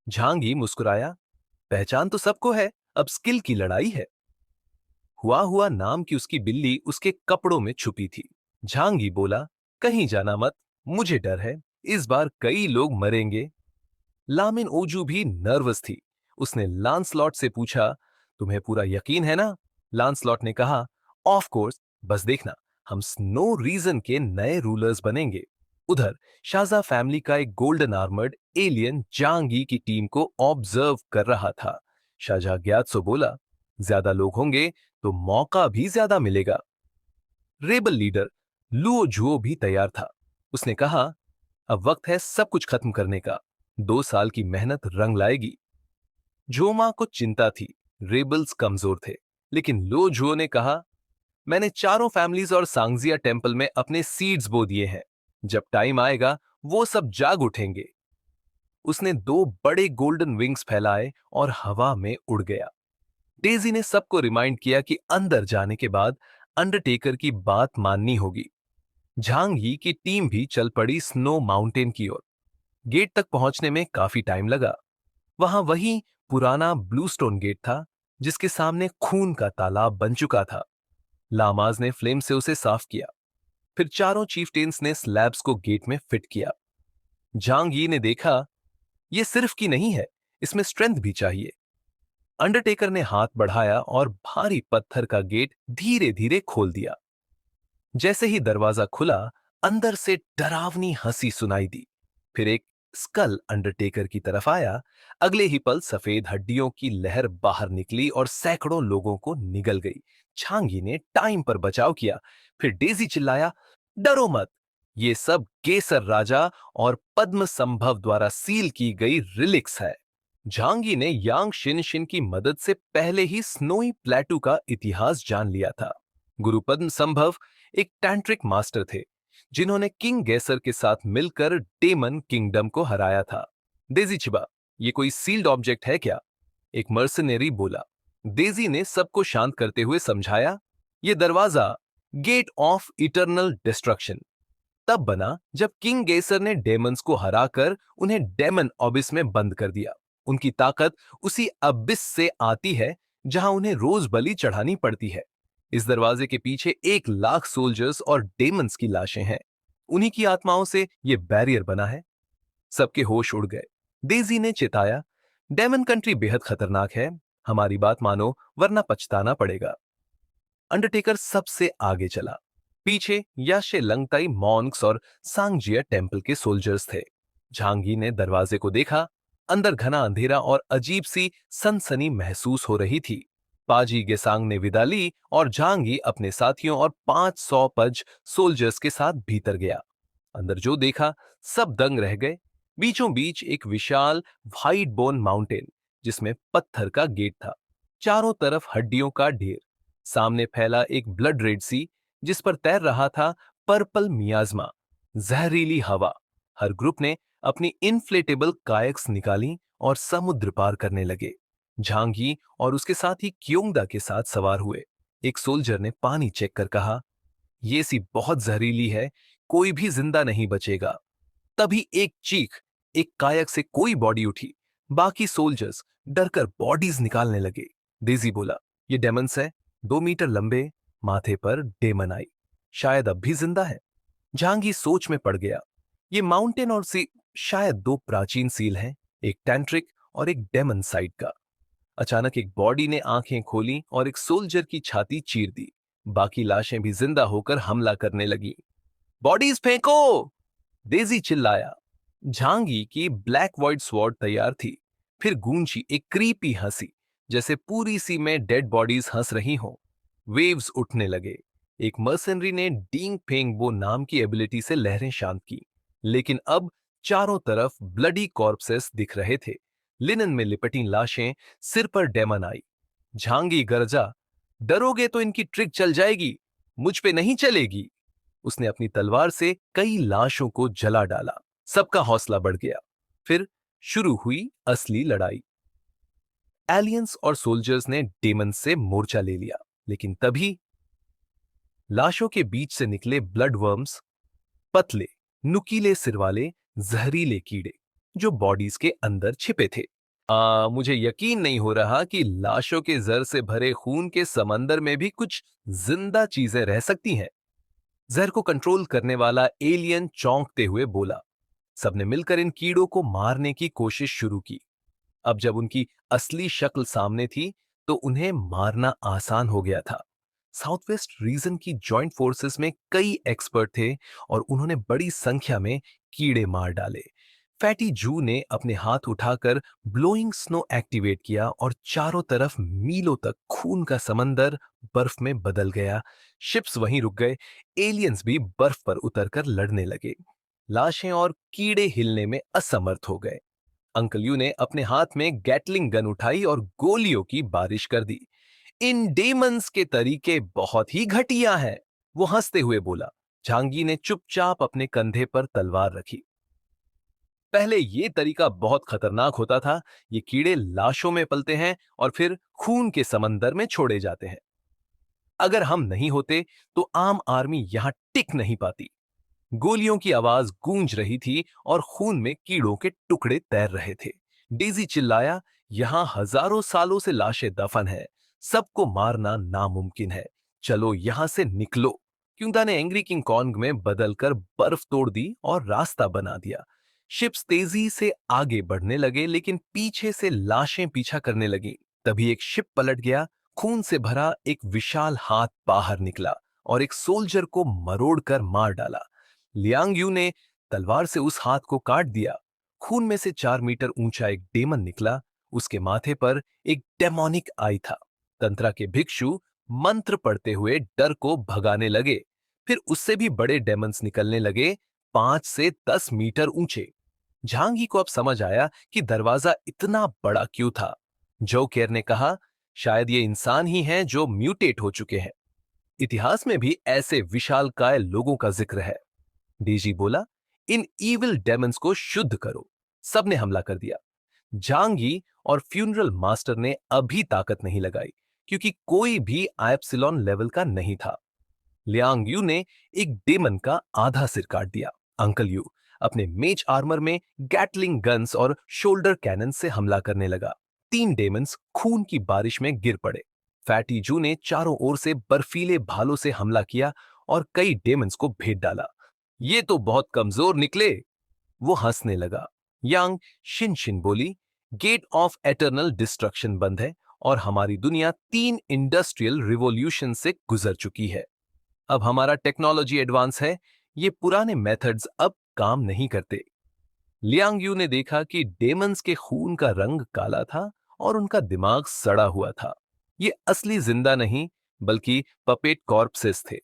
झांग यी मुस्कुराया, पहचान तो सबको है, अब स्किल की लड़ाई है। हुआ हुआ नाम की उसकी बिल्ली उसके कपड़ों में छुपी थी। झांगी बोला, कहीं जाना मत, मुझे डर है, इस बार कई लोग मरेंगे। लामिन ओजू भी नर्वस थी। उसने लांसलॉट से पूछा, तुम्हें पूरा यकीन है ना? लांसलॉट ने कहा, ऑफ कोर्स, बस देखना, हम स्नो रीजन के नए रूलर्स बनेंगे। उधर शाजा फैमिली का एक गोल्डन आर्मर्ड एलियन जांगी की टीम को ऑब्जर्व कर रहा था। शाहजहां ग्यात्सो बोला, ज्यादा लोग होंगे तो मौका भी ज्यादा मिलेगा। रेबल लीडर लुओ जुओ भी तैयार था। उसने कहा, अब वक्त है सब कुछ खत्म करने का। 2 साल की मेहनत रंग लाएगी। जोमा को चिंता थी, रेबल्स कमजोर थे, लेकिन लो जुओ ने कहा, मैंने चारों फैमिलीज और सांगजिया टेम्पल में अपने सीड्स बो दिए हैं। जब टाइम आएगा वो सब जाग उठेंगे। उसने 2 बड़े गोल्डन विंग्स फैलाए और हवा में उड़ गया। डेजी ने सबको रिमाइंड किया कि अंदर जाने के बाद अंडरटेकर की बात माननी होगी। झांग यी की टीम भी चल पड़ी स्नो माउंटेन की ओर। गेट तक पहुंचने में काफी टाइम लगा। वहां वही पुराना ब्लूस्टोन गेट था, जिसके सामने खून का तालाब बन चुका था। लामाज ने फ्लेम से उसे साफ किया। फिर चारों चीफटेन्स ने स्लैब्स को गेट में फिट किया। झांग यी ने देखा, यह सिर्फ की नहीं है, इसमें स्ट्रेंथ भी चाहिए। अंडरटेकर ने हाथ बढ़ाया और भारी पत्थर का गेट धीरे धीरे खोल दिया। जैसे ही दरवाजा खुला, अंदर से डरावनी हंसी सुनाई दी। फिर एक स्कल अंडरटेकर की तरफ आया, अगले ही पल सफेद हड्डियों की लहर बाहर निकली और सैकड़ों लोगों को निगल गई। झांगी ने टाइम पर बचाव किया। फिर डेजी चिल्लाया, डरो मत, ये सब केसर राजा और पद्म संभव द्वारा सील की गई रिलिक्स है। झांगी ने यांग शिनशिन की मदद से पहले ही स्नोई प्लेटू का इतिहास जान लिया था। गुरु पद्म संभव एक टैंट्रिक मास्टर थे, जिन्होंने किंग गेसर के साथ मिलकर डेमन किंगडम को हराया था। डेजी छिबा, ये कोई सील्ड ऑब्जेक्ट है क्या? एक मर्सनरी बोला। डेजी ने सबको शांत करते हुए समझाया, ये दरवाजा गेट ऑफ इटर्नल डिस्ट्रक्शन तब बना जब किंग गेसर ने डेमन्स को हराकर उन्हें डेमन ऑबिस में बंद कर दिया। उनकी ताकत उसी अबिस से आती है जहां उन्हें रोज बलि चढ़ानी पड़ती है। इस दरवाजे के पीछे 1 लाख सोल्जर्स और डेमन्स की लाशें हैं। उन्हीं की आत्माओं से यह बैरियर बना है। सबके होश उड़ गए। डेजी ने चिताया, डेमन कंट्री बेहद खतरनाक है, हमारी बात मानो वरना पछताना पड़ेगा। अंडरटेकर सबसे आगे चला। पीछे याशे लंगताई मॉन्क्स और सांगजिया टेम्पल के सोल्जर्स थे। झांगी ने दरवाजे को देखा। अंदर घना अंधेरा और अजीब सी सनसनी महसूस हो रही थी। पाजी गेसांग ने विदा ली और झांगी अपने साथियों और 500 पज सोल्जर्स के साथ भीतर गया। अंदर जो देखा सब दंग रह गए। बीचों बीच एक विशाल व्हाइट बोन माउंटेन, जिसमें पत्थर का गेट था। चारों तरफ हड्डियों का ढेर। सामने फैला एक ब्लड रेड सी, जिस पर तैर रहा था पर्पल मियाज्मा, जहरीली हवा। हर ग्रुप ने अपनी इन्फ्लेटेबल कायक्स निकाली और समुद्र पार करने लगे। झांगी और उसके साथी क्योंगदा के साथ सवार हुए। एक सोल्जर ने पानी चेक कर कहा, ये सी बहुत जहरीली है, कोई भी जिंदा नहीं बचेगा। तभी एक चीख, एक कायक से कोई बॉडी उठी। बाकी सोल्जर्स डरकर बॉडीज निकालने लगे। डेजी बोला, ये डेमन्स है, 2 मीटर लंबे, माथे पर डेमन आई, शायद अब भी जिंदा है। झांगी सोच में पड़ गया। ये माउंटेन और सी शायद 2 प्राचीन सील हैं, एक टैंट्रिक और एक डेमन साइड का। अचानक एक बॉडी ने आंखें खोली और एक सोल्जर की छाती चीर दी। बाकी लाशें भी जिंदा होकर हमला करने लगी। बॉडीज फेंको! डेजी चिल्लाया। झांगी की ब्लैक व्हाइट स्वॉर्ड तैयार थी। फिर गूंजी एक क्रीपी हंसी, जैसे पूरी सी में डेड बॉडीज हंस रही हों। वेव्स उठने लगे। एक मर्सनरी ने डींग फेंग वो नाम की एबिलिटी से लहरें शांत की। लेकिन अब चारों तरफ ब्लडी कॉर्पसेस दिख रहे थे। लिनन में लिपटी लाशें, सिर पर डेमन आई। झांगी गरजा, डरोगे तो इनकी ट्रिक चल जाएगी, मुझ पे नहीं चलेगी। उसने अपनी तलवार से कई लाशों को जला डाला। सबका हौसला बढ़ गया। फिर शुरू हुई असली लड़ाई। एलियंस और सोल्जर्स ने डेमन से मोर्चा ले लिया, लेकिन तभी लाशों के बीच से निकले ब्लड वर्म्स, पतले नुकीले सिर वाले जहरीले कीड़े, जो बॉडीज के अंदर छिपे थे। मुझे यकीन नहीं हो रहा कि लाशों के जर से भरे खून के समंदर में भी कुछ जिंदा चीजें रह सकती हैं। जहर को कंट्रोल करने वाला एलियन चौंकते हुए बोला। सबने मिलकर इन कीड़ों को मारने की कोशिश शुरू की। अब जब उनकी असली शक्ल सामने थी, तो उन्हें मारना आसान हो गया था। साउथ वेस्ट रीजन की जॉइंट फोर्सेस में कई एक्सपर्ट थे और उन्होंने बड़ी संख्या में कीड़े मार डाले। फैटी जू ने अपने हाथ उठाकर ब्लोइंग स्नो एक्टिवेट किया और चारों तरफ मीलों तक खून का समंदर बर्फ में बदल गया। शिप्स वहीं रुक गए। एलियंस भी बर्फ पर उतरकर लड़ने लगे। लाशें और कीड़े हिलने में असमर्थ हो गए। अंकल यू ने अपने हाथ में गैटलिंग गन उठाई और गोलियों की बारिश कर दी। इन डेमन्स के तरीके बहुत ही घटिया हैं, वो हंसते हुए बोला। झांगी ने चुपचाप अपने कंधे पर तलवार रखी। पहले ये तरीका बहुत खतरनाक होता था। ये कीड़े लाशों में पलते हैं और फिर खून के समंदर में छोड़े जाते हैं। अगर हम नहीं होते तो आम आर्मी यहां टिक नहीं पाती। गोलियों की आवाज गूंज रही थी और खून में कीड़ों के टुकड़े तैर रहे थे। डेजी चिल्लाया, यहां हजारों सालों से लाशें दफन है, सबको मारना नामुमकिन है, चलो यहां से निकलो। क्यूंदा ने एंग्री किंग कॉन्ग में बदलकर बर्फ तोड़ दी और रास्ता बना दिया। शिप्स तेजी से आगे बढ़ने लगे, लेकिन पीछे से लाशें पीछा करने लगी। तभी एक शिप पलट गया। खून से भरा एक विशाल हाथ बाहर निकला और एक सोल्जर को मरोड़कर मार डाला। लियांग यू ने तलवार से उस हाथ को काट दिया। खून में से 4 मीटर ऊंचा एक डेमन निकला। उसके माथे पर एक डेमोनिक आई था। तंत्रा के भिक्षु मंत्र पढ़ते हुए डर को भगाने लगे। फिर उससे भी बड़े डेमन्स निकलने लगे, 5 से 10 मीटर ऊंचे। झांगी को अब समझ आया कि दरवाजा इतना बड़ा क्यों था। जो केयर ने कहा, शायद ये इंसान ही हैं जो म्यूटेट हो चुके हैं। इतिहास में भी ऐसे विशालकाय लोगों का जिक्र है। डीजी बोला, इन इविल डेमन्स को शुद्ध करो। सबने हमला कर दिया। झांगी और फ्यूनरल मास्टर ने अभी ताकत नहीं लगाई, क्योंकि कोई भी एप्सिलॉन लेवल का नहीं था। लियांग यू ने एक डेमन का आधा सिर काट दिया। अंकल यू अपने मेज आर्मर में गैटलिंग गन्स और शोल्डर कैनन से हमला करने लगा। 3 डेमन्स खून की बारिश में गिर पड़े। फैटी जू ने चारों ओर से बर्फीले भालों से हमला किया और कई डेमन्स को भेद डाला। ये तो बहुत कमजोर निकले। वो हंसने लगा। यांग शिन शिन बोली, गेट ऑफ एटर्नल डिस्ट्रक्शन बंद है और हमारी दुनिया 3 इंडस्ट्रियल रिवॉल्यूशन से गुजर चुकी है। अब हमारा टेक्नोलॉजी एडवांस है। ये पुराने मेथड्स अब काम नहीं करते। लियांग यू ने देखा कि डेमन्स के खून का रंग काला था और उनका दिमाग सड़ा हुआ था। ये असली जिंदा नहीं, बल्कि पपेट कॉर्पसेस थे।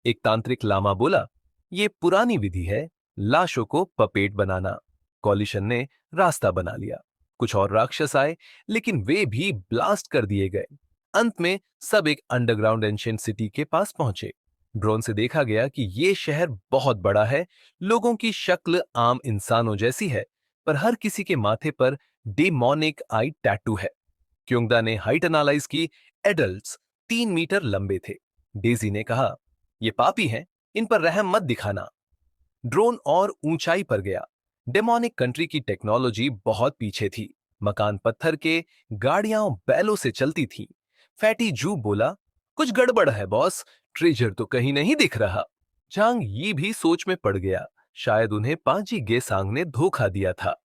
एक तांत्रिक लामा बोला, ये पुरानी विधि है, लाशों को पपेट बनाना। कॉलिशन ने रास्ता बना लिया। कुछ और राक्षस आए, लेकिन वे भी ब्लास्ट कर दिए गए। अंत में सब एक अंडरग्राउंड एंशिएंट सिटी के पास पहुंचे। ड्रोन से देखा गया कि ये शहर बहुत बड़ा है। लोगों की शक्ल आम इंसानों जैसी है, पर हर किसी के माथे पर डेमोनिक आई टैटू है। क्योंगदा ने हाइट एनालाइज की। एडल्ट्स 3 मीटर लंबे थे। डेजी ने कहा, ये पापी हैं, इन पर रहम मत दिखाना। ड्रोन और ऊंचाई पर गया। डेमोनिक कंट्री की टेक्नोलॉजी बहुत पीछे थी। मकान पत्थर के, गाड़ियां बैलों से चलती थीं। फैटी जू बोला, कुछ गड़बड़ है बॉस, ट्रेजर तो कहीं नहीं दिख रहा। झांग यी भी सोच में पड़ गया। शायद उन्हें पांजी गेसांग ने धोखा दिया था।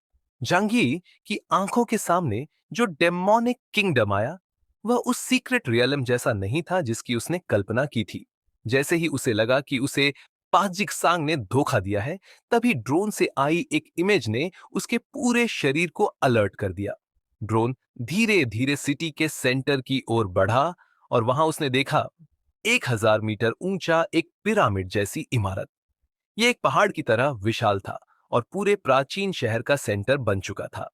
जांगी की आंखों के सामने जो डेमोनिक किंगडम आया, वह उस सीक्रेट रियलम जैसा नहीं था जिसकी उसने कल्पना की थी। जैसे ही उसे लगा कि उसे पाजिक सांग ने धोखा दिया है, तभी ड्रोन से आई एक इमेज ने उसके पूरे शरीर को अलर्ट कर दिया। ड्रोन धीरे धीरे सिटी के सेंटर की ओर बढ़ा और वहां उसने देखा 1,000 मीटर ऊंचा एक पिरामिड जैसी इमारत। यह एक पहाड़ की तरह विशाल था और पूरे प्राचीन शहर का सेंटर बन चुका था।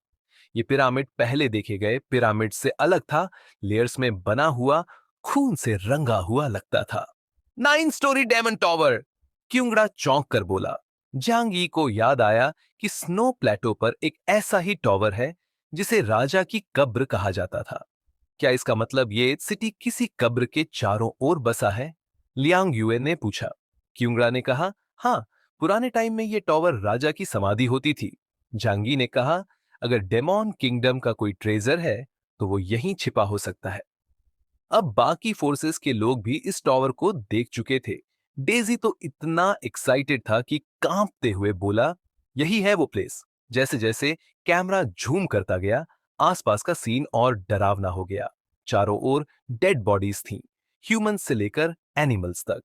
यह पिरामिड पहले देखे गए पिरामिड से अलग था। लेयर्स में बना हुआ, खून से रंगा हुआ लगता था। 9 स्टोरी डायमंड टावर, क्यूंगड़ा चौंक कर बोला। जांगी को याद आया कि स्नो प्लेटो पर एक ऐसा ही टावर है जिसे राजा की कब्र कहा जाता था। क्या इसका मतलब ये सिटी किसी कब्र के चारों ओर बसा है? लियांग युए ने पूछा। क्यूंगड़ा ने कहा, हाँ, पुराने टाइम में ये टावर राजा की समाधि होती थी। जांगी ने कहा, अगर डेमोन किंगडम का कोई ट्रेजर है तो वो यहीं छिपा हो सकता है। अब बाकी फोर्सेस के लोग भी इस टावर को देख चुके थे। डेजी तो इतना एक्साइटेड था कि कांपते हुए बोला, यही है वो प्लेस। जैसे जैसे कैमरा झूम करता गया, आसपास का सीन और डरावना हो गया। चारों ओर डेड बॉडीज थीं, ह्यूमंस से लेकर एनिमल्स तक।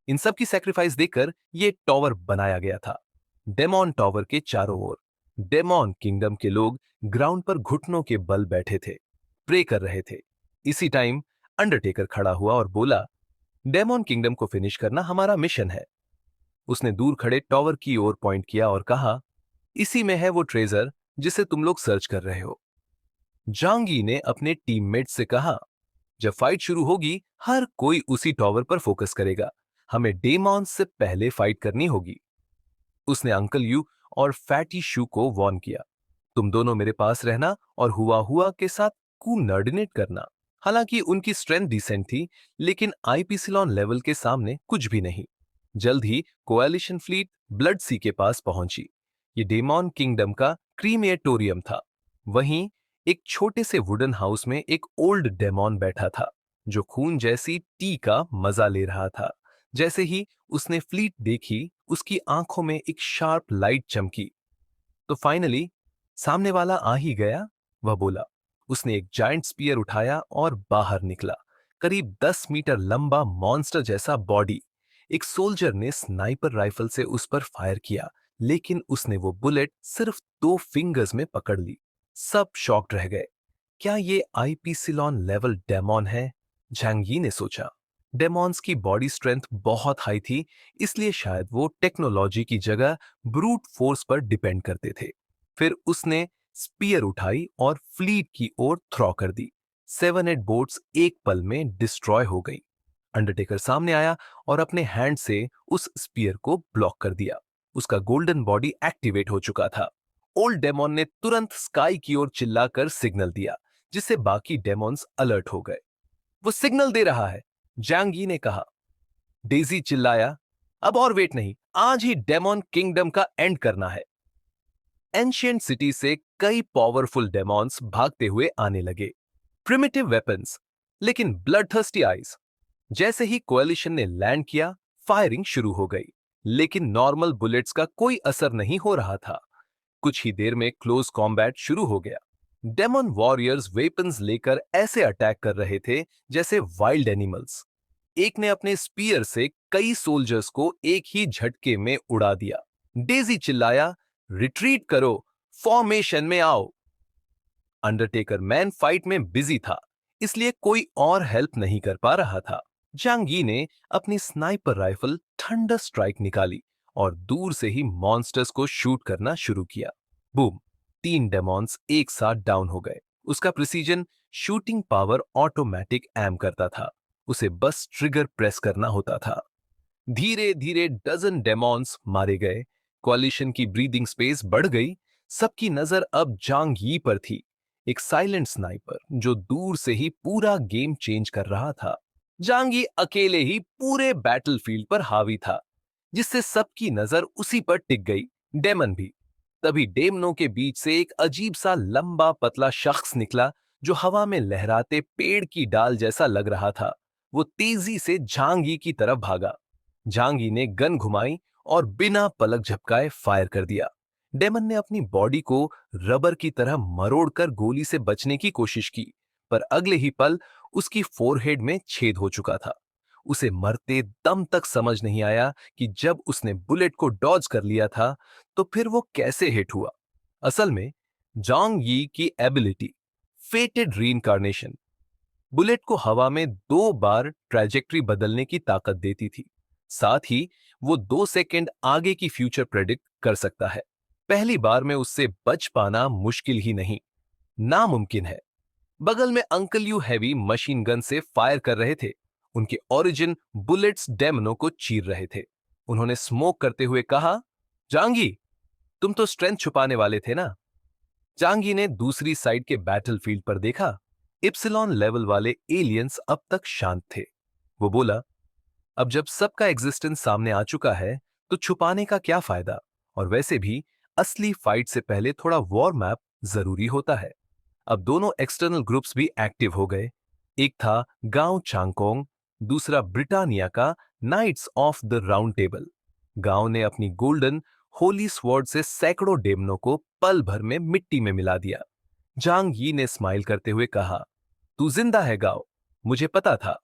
इन सब की सैक्रिफाइस देकर यह टावर बनाया गया था। डेमोन टावर के चारों ओर डेमोन किंगडम के लोग ग्राउंड पर घुटनों के बल बैठे थे, प्रे कर रहे थे। इसी टाइम अंडरटेकर खड़ा हुआ और बोला, डेमोन किंगडम को फिनिश करना हमारा मिशन है। उसने दूर खड़े टावर की ओर पॉइंट किया और कहा, इसी में है वो ट्रेजर जिसे तुम लोग सर्च कर रहे हो। जांगी ने अपने टीममेट से कहा, जब फाइट शुरू होगी हर कोई उसी टावर पर फोकस करेगा। हमें डेमॉन से पहले फाइट करनी होगी। उसने अंकल यू और फैटी शू को वॉर्न किया, तुम दोनों मेरे पास रहना और हुआ हुआ के साथ कोऑर्डिनेट करना। हालांकि उनकी स्ट्रेंथ डिसेंट थी, लेकिन आईपीसिलॉन लेवल के सामने कुछ भी नहीं। जल्द ही कोएलिशन फ्लीट ब्लड सी के पास पहुंची। ये डेमॉन किंगडम का क्रीमेटोरियम था। वहीं एक छोटे से वुडन हाउस में एक ओल्ड डेमॉन बैठा था, जो खून जैसी टी का मजा ले रहा था। जैसे ही उसने फ्लीट देखी, उसकी आंखों में एक शार्प लाइट चमकी। तो फाइनली सामने वाला आ ही गया, वह बोला। उसने एक जायंट स्पीयर उठाया और बाहर निकला। करीब 10 मीटर लंबा मॉन्स्टर जैसा बॉडी। एक सोल्जर ने स्नाइपर राइफल से उस पर फायर किया, लेकिन उसने वो बुलेट सिर्फ 2 फिंगर्स में पकड़ ली। सब शॉक्ड रह गए। क्या ये आईपीसिलॉन लेवल डेमॉन है? झांग यी ने सोचा। डेमॉन्स की बॉडी स्ट्रेंथ बहुत हाई थी, इसलिए शायद वो टेक्नोलॉजी की जगह ब्रूट फोर्स पर डिपेंड करते थे। फिर उसने स्पीयर उठाई और फ्लीट की ओर थ्रो कर दी। 7-8 बोट्स एक पल में डिस्ट्रॉय हो गई। अंडरटेकर सामने आया और अपने हैंड से उस स्पीयर को ब्लॉक कर दिया। उसका गोल्डन बॉडी एक्टिवेट हो चुका था। ओल्ड डेमोन ने तुरंत स्काई की ओर चिल्लाकर सिग्नल दिया, जिससे बाकी डेमोन्स अलर्ट हो गए। वो सिग्नल दे रहा है, जैंग यी ने कहा। डेजी चिल्लाया, अब और वेट नहीं, आज ही डेमोन किंगडम का एंड करना है। एंशियंट सिटी से कई पावरफुल डेमोन्स भागते हुए आने लगे। प्रिमिटिव वेपन्स, लेकिन ब्लडथर्स्टी आइज। जैसे ही कोएलिशन ने लैंड किया, फायरिंग शुरू हो गई, लेकिन नॉर्मल बुलेट्स का कोई असर नहीं हो रहा था। कुछ ही देर में क्लोज कॉम्बैट शुरू हो गया। डेमन वॉरियर्स वेपन्स लेकर ऐसे अटैक कर रहे थे जैसे वाइल्ड एनिमल्स। एक ने अपने स्पीयर से कई सोल्जर्स को एक ही झटके में उड़ा दिया। डेजी चिल्लाया, रिट्रीट करो, फॉर्मेशन में आओ। अंडरटेकर मैन फाइट में बिजी था, इसलिए कोई और हेल्प नहीं कर पा रहा था। जांग यी ने अपनी स्नाइपर राइफल थंडर स्ट्राइक निकाली और दूर से ही मॉन्स्टर्स को शूट करना शुरू किया। बूम! 3 डेमॉन्स एक साथ डाउन हो गए। उसका precision shooting power automatic aim करता था। उसे बस ट्रिगर प्रेस करना होता था। धीरे धीरे डजन डेमॉन्स मारे गए। कॉलिशन की ब्रीदिंग स्पेस बढ़ गई। सबकी नजर अब जांग यी पर थी, एक साइलेंट स्नाइपर जो दूर से ही पूरा गेम चेंज कर रहा था। जांग यी अकेले ही पूरे बैटलफील्ड पर हावी था, जिससे सबकी नजर उसी पर टिक गई, डेमन भी। तभी डेमनों के बीच से एक अजीब सा लंबा पतला शख्स निकला, जो हवा में लहराते पेड़ की डाल जैसा लग रहा था। वो तेजी से झांग यी की तरफ भागा। झांग यी ने गन घुमाई और बिना पलक झपकाए फायर कर दिया। डेमन ने अपनी बॉडी को रबर की तरह मरोड़कर गोली से बचने की कोशिश की, पर अगले ही पल उसकी फोरहेड में छेद हो चुका था। उसे मरते दम तक समझ नहीं आया कि जब उसने बुलेट को डॉज कर लिया था, तो फिर वो कैसे हिट हुआ। असल में जांग यी की एबिलिटी, फेटेड रीइंकार्नेशन, बुलेट को हवा में 2 बार ट्रैजेक्टरी बदलने की ताकत देती थी। साथ ही वो 2 सेकंड आगे की फ्यूचर प्रेडिक्ट कर सकता है। पहली बार में उससे बच पाना मुश्किल ही नहीं, नामुमकिन है। बगल में uncle you heavy machine gun से फायर कर रहे थे। उनके ओरिजिन बुलेट्स डेमनो को चीर रहे थे। उन्होंने स्मोक करते हुए कहा, जांगी, तुम तो स्ट्रेंथ छुपाने वाले थे ना? जांगी ने दूसरी साइड के बैटलफील्ड पर देखा। इप्सिलॉन लेवल वाले एलियंस अब तक शांत थे। वो बोला, अब जब सबका एग्जिस्टेंस सामने आ चुका है, तो छुपाने का क्या फायदा? और वैसे भी असली फाइट से पहले थोड़ा वॉर मैप जरूरी होता है। अब दोनों एक्सटर्नल ग्रुप्स भी एक्टिव हो गए। एक था गांव चांगकोंग, दूसरा ब्रिटानिया का knights of the round table. गांव ने अपनी गोल्डन होली स्वॉर्ड से सैकड़ों डेमनों को पल भर में मिट्टी में मिला दिया। जांग यी ने स्माइल करते हुए कहा, तू जिंदा है गांव, मुझे पता था।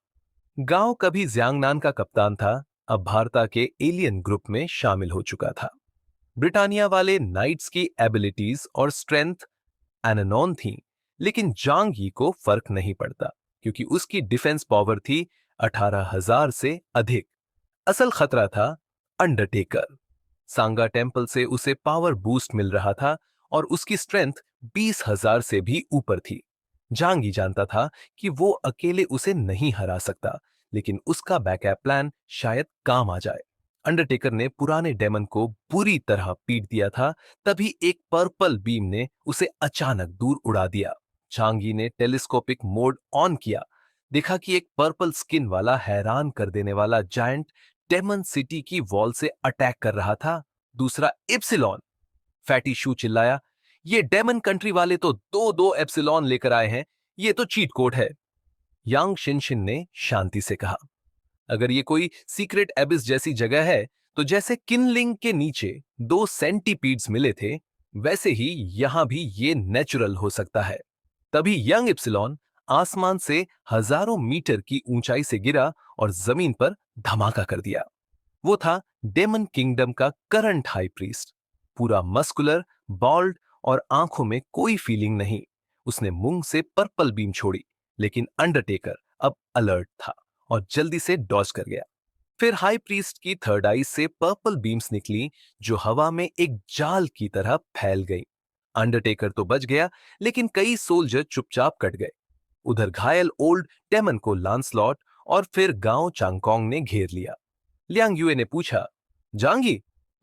गांव कभी ज्यांगनान का कप्तान था, अब भारता के एलियन ग्रुप में शामिल हो चुका था। ब्रिटानिया वाले नाइट्स की एबिलिटीज और स्ट्रेंथ एनानॉन थी, लेकिन जांग यी को फर्क नहीं पड़ता, क्योंकि उसकी डिफेंस पावर थी 18,000 से अधिक। असल खतरा था अंडरटेकर। सांगा टेम्पल से उसे पावर बूस्ट मिल रहा था और उसकी स्ट्रेंथ 20,000 से भी ऊपर थी। जांग यी जानता था कि वो अकेले उसे नहीं हरा सकता, लेकिन उसका बैकअप प्लान शायद काम आ जाए। अंडरटेकर ने पुराने डेमन को बुरी तरह पीट दिया था, तभी एक पर्पल बीम ने उसे अचानक दूर उड़ा दिया। जांग यी ने टेलीस्कोपिक मोड ऑन किया, देखा कि एक पर्पल स्किन वाला हैरान कर देने वाला जायंट डेमन सिटी की वॉल से अटैक कर रहा था। दूसरा इप्सिलॉन। फैटी शू चिल्लाया, ये डेमन कंट्री वाले तो 2-2 एप्सिलॉन लेकर आए हैं, ये तो चीट कोड है। यांग शिनशिन ने शांति से कहा, अगर ये कोई सीक्रेट एबिस जैसी जगह है, तो जैसे किनलिंग के नीचे 2 सेंटीपीड्स मिले थे, वैसे ही यहां भी ये नेचुरल हो सकता है। तभी यंग इप्सिलॉन आसमान से हजारों मीटर की ऊंचाई से गिरा और जमीन पर धमाका कर दिया। वो था डेमन किंगडम का करंट हाई प्रीस्ट, पूरा मस्कुलर, बॉल्ड और आंखों में कोई फीलिंग नहीं। उसने मुंह से पर्पल बीम छोड़ी, लेकिन अंडरटेकर अब अलर्ट था और जल्दी से डॉज कर गया। फिर हाई प्रीस्ट की थर्ड आई से पर्पल बीम्स निकली, जो हवा में एक जाल की तरह फैल गई। अंडरटेकर तो बच गया, लेकिन कई सोल्जर चुपचाप कट गए। उधर घायल ओल्ड टेमन को लांसलॉट और फिर गांव चांगकोंग ने घेर लिया। लियांग यूए ने पूछा, जांगी,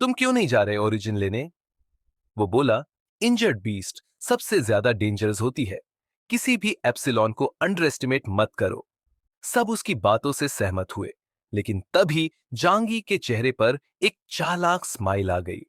तुम क्यों नहीं जा रहे ओरिजिन लेने? वो बोला, इंजर्ड बीस्ट सबसे ज्यादा डेंजरस होती है। किसी भी एप्सिलॉन को अंडर एस्टिमेट मत करो। सब उसकी बातों से सहमत हुए, लेकिन तभी जांगी के चेहरे पर एक चालाक स्माइल आ गई।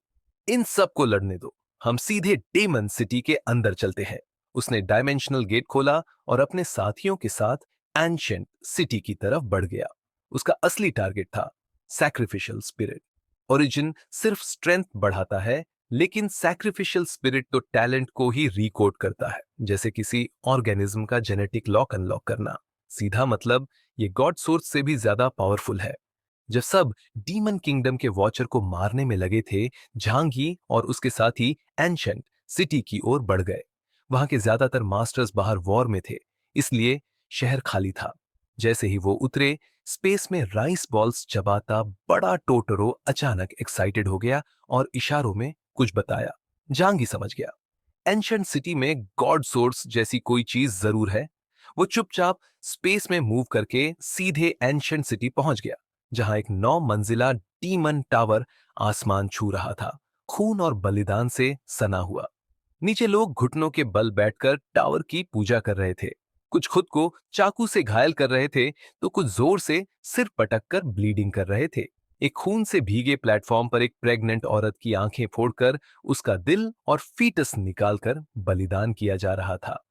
इन सब को लड़ने दो, हम सीधे डेमन सिटी के अंदर चलते हैं। उसने डायमेंशनल गेट खोला और अपने साथियों के साथ एंशिएंट सिटी की तरफ बढ़ गया। उसका असली टारगेट था सैक्रिफिशियल स्पिरिट। ओरिजिन सिर्फ स्ट्रेंथ बढ़ाता है, लेकिन सैक्रिफिशियल स्पिरिट तो टैलेंट को ही रिकोड करता है, जैसे किसी ऑर्गेनिज्म का जेनेटिक लॉक अनलॉक करना। सीधा मतलब, ये गॉड सोर्स से भी ज्यादा पावरफुल है। जब सब डीमन किंगडम के वॉचर को मारने में लगे थे, झांगी और उसके साथी एंशंट सिटी की ओर बढ़ गए। वहां के ज्यादातर मास्टर्स बाहर वॉर में थे, इसलिए शहर खाली था। जैसे ही वो उतरे, स्पेस में राइस बॉल्स चबाता बड़ा टोटरो अचानक एक्साइटेड हो गया और इशारों में कुछ बताया। झांगी समझ गया, एंशंट सिटी में गॉड सोर्स जैसी कोई चीज जरूर है। वो चुपचाप स्पेस में मूव करके सीधे एंशंट सिटी पहुंच गया, जहां एक 9 मंजिला डीमन टावर आसमान छू रहा था, खून और बलिदान से सना हुआ। नीचे लोग घुटनों के बल बैठकर टावर की पूजा कर रहे थे। कुछ खुद को चाकू से घायल कर रहे थे, तो कुछ जोर से सिर पटक कर ब्लीडिंग कर रहे थे। एक खून से भीगे प्लेटफॉर्म पर एक प्रेग्नेंट औरत की आंखें फोड़कर उसका दिल और फीटस निकालकर बलिदान किया जा रहा था।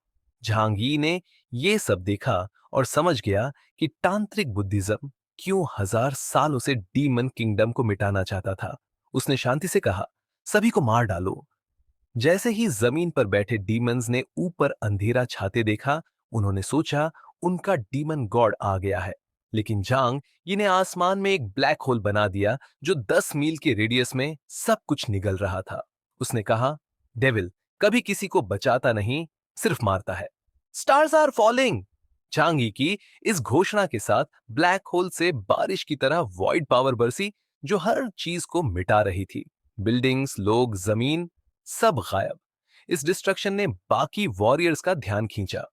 जहांगीर ने ये सब देखा और समझ गया कि तांत्रिक बुद्धिज्म क्यों 1000 सालों से डीमन किंगडम को मिटाना चाहता था। उसने शांति से कहा, सभी को मार डालो। जैसे ही जमीन पर बैठे डीमंस ने ऊपर अंधेरा छाते देखा, उन्होंने सोचा उनका डीमन गॉड आ गया है। लेकिन जांग ये ने आसमान में एक ब्लैक होल बना दिया, जो 10 मील के रेडियस में सब कुछ निगल रहा था। उसने कहा, डेविल कभी किसी को बचाता नहीं, सिर्फ मारता है। Stars are falling. चांगी की इस घोषणा के साथ ब्लैक होल से बारिश की तरह वॉइड पावर बरसी, जो हर चीज को मिटा रही थी। बिल्डिंग्स, लोग, जमीन, सब गायब। इस डिस्ट्रक्शन ने बाकी वॉरियर्स का ध्यान खींचा।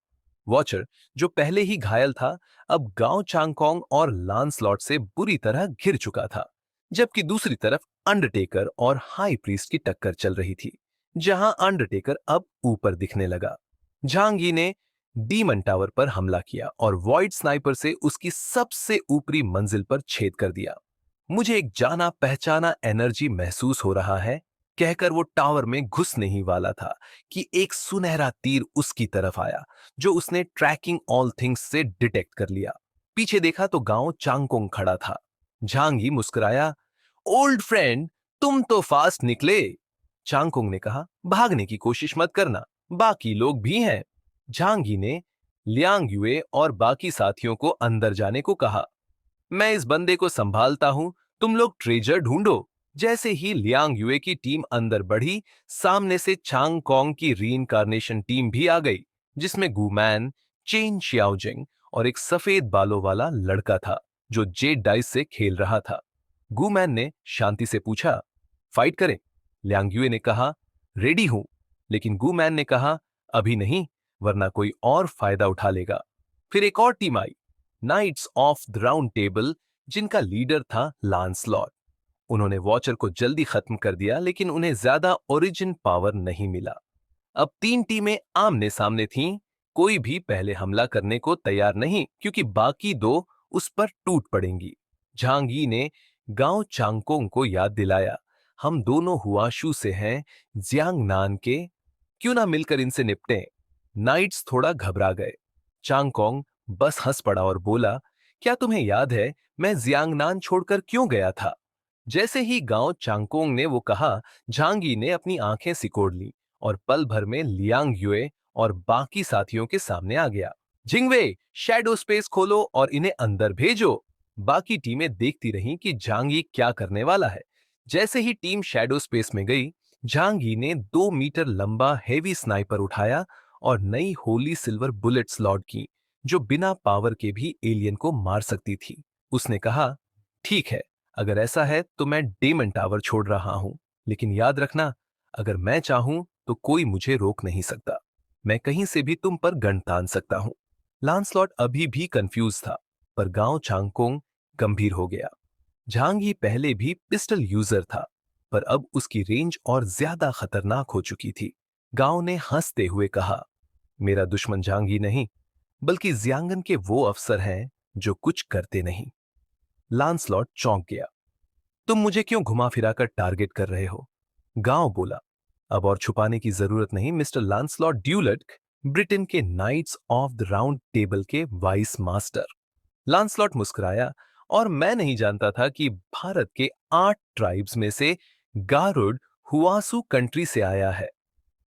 वॉचर, जो पहले ही घायल था, अब गांव चांगकोंग और लांसलॉट से बुरी तरह घिर चुका था, जबकि दूसरी तरफ अंडरटेकर और हाई प्रीस्ट की टक्कर चल रही थी, जहां अंडरटेकर अब ऊपर दिखने लगा। झांगी ने डीमन टावर पर हमला किया और वॉइड स्नाइपर से उसकी सबसे ऊपरी मंजिल पर छेद कर दिया। मुझे एक जाना पहचाना एनर्जी महसूस हो रहा है, कहकर वो टावर में घुसने ही वाला था कि एक सुनहरा तीर उसकी तरफ आया, जो उसने ट्रैकिंग ऑल थिंग्स से डिटेक्ट कर लिया। पीछे देखा तो गांव चांगकोंग खड़ा था। झांगी मुस्कुराया, ओल्ड फ्रेंड, तुम तो फास्ट निकले। चांगकोंग ने कहा, भागने की कोशिश मत करना, बाकी लोग भी हैं। झांगी ने लियांग युए और बाकी साथियों को अंदर जाने को कहा। मैं इस बंदे को संभालता हूं, तुम लोग ट्रेजर ढूंढो। जैसे ही लियांग युए की टीम अंदर बढ़ी, सामने से चांग कोंग की रीइंकार्नेशन टीम भी आ गई, जिसमें गुमैन, चेन शियाओजिंग और एक सफेद बालों वाला लड़का था, जो जेड डाइस से खेल रहा था। गुमैन ने शांति से पूछा, फाइट करें? लियांग युए ने कहा, रेडी हूं। लेकिन गुमैन ने कहा, अभी नहीं, वरना कोई और फायदा उठा लेगा। फिर एक और टीम आई, knights of the round table, जिनका लीडर था लांसलॉट। उन्होंने वॉचर को जल्दी खत्म कर दिया, लेकिन उन्हें ज्यादा ओरिजिन पावर नहीं मिला। अब 3 टीमें आमने सामने थीं। कोई भी पहले हमला करने को तैयार नहीं, क्योंकि बाकी दो उस पर टूट पड़ेंगी। झांगी ने गांव चांगकोंग को याद दिलाया, हम दोनों हुआशू से हैं, जियांग नान के, क्यों ना मिलकर इनसे निपटें। नाइट्स थोड़ा घबरा गए। चांगकोंग बस हंस पड़ा और बोला, क्या तुम्हें याद है मैं जियांगनान छोड़कर क्यों गया था? जैसे ही गांव चांगकोंग ने वो कहा, झांगी ने अपनी आंखें सिकोड़ ली और पल भर में लियांग युए और बाकी साथियों के सामने आ गया। जिंगवे, शैडो स्पेस खोलो और इन्हें अंदर भेजो। बाकी टीमें देखती रहीं कि झांगी क्या करने वाला है। जैसे ही टीम शैडो स्पेस में गई, झांग यी ने 2 मीटर लंबा हैवी स्नाइपर उठाया और नई होली सिल्वर बुलेट्स लॉड की, जो बिना पावर के भी एलियन को मार सकती थी। उसने कहा, ठीक है, अगर ऐसा है तो मैं डेमन टावर छोड़ रहा हूं, लेकिन याद रखना, अगर मैं चाहूं तो कोई मुझे रोक नहीं सकता। मैं कहीं से भी तुम पर गन तान सकता हूं। लांसलॉट अभी भी कंफ्यूज था, पर गांव चांगकोंग गंभीर हो गया। झांग ही पहले भी पिस्टल यूजर था, पर अब उसकी रेंज और ज्यादा खतरनाक हो चुकी थी। गांव ने हंसते हुए कहा, मेरा दुश्मन झांग ही नहीं, बल्कि जियांगन के वो अफसर हैं जो कुछ करते नहीं। लांसलॉट चौंक गया। तुम मुझे क्यों घुमा फिरा कर टारगेट कर रहे हो? गांव बोला, अब और छुपाने की जरूरत नहीं मिस्टर लांसलॉट ड्यूलट, ब्रिटेन के knights of the round table के वाइस मास्टर। लांसलॉट मुस्कुराया, और मैं नहीं जानता था कि भारत के 8 ट्राइब्स में से गारुड हुआसू कंट्री से आया है।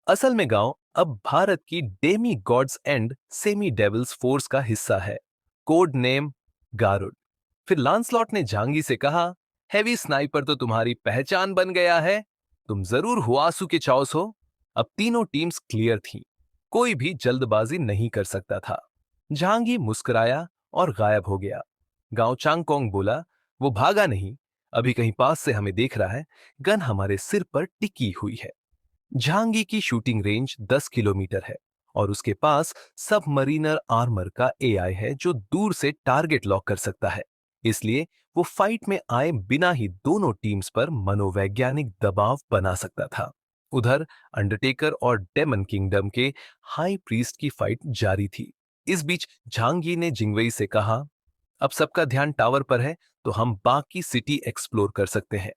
असल में गांव अब भारत की demi gods and semi devils force का हिस्सा है। Code name Garud. फिर लांसलॉट ने झांगी से कहा, हैवी स्नाइपर तो तुम्हारी पहचान बन गया है। तुम जरूर हुआसू के चौस हो। अब तीनों टीम्स क्लियर थीं। कोई भी जल्दबाजी नहीं कर सकता था। झांगी मुस्कुराया और गायब हो गया। गांव चांगकोंग बोला, वो भागा नहीं, अभी कहीं पास से हमें देख रहा है। गन हमारे सिर पर टिकी हुई है। झांगी की शूटिंग रेंज 10 किलोमीटर है और उसके पास सब मरीनर आर्मर का एआई है जो दूर से टारगेट लॉक कर सकता है। इसलिए वो फाइट में आए बिना ही दोनों टीम्स पर मनोवैज्ञानिक दबाव बना सकता था। उधर अंडरटेकर और डेमन किंगडम के हाई प्रीस्ट की फाइट जारी थी। इस बीच झांगी ने जिंगवेई से कहा, अब सबका ध्यान टावर पर है, तो हम बाकी सिटी एक्सप्लोर कर सकते हैं।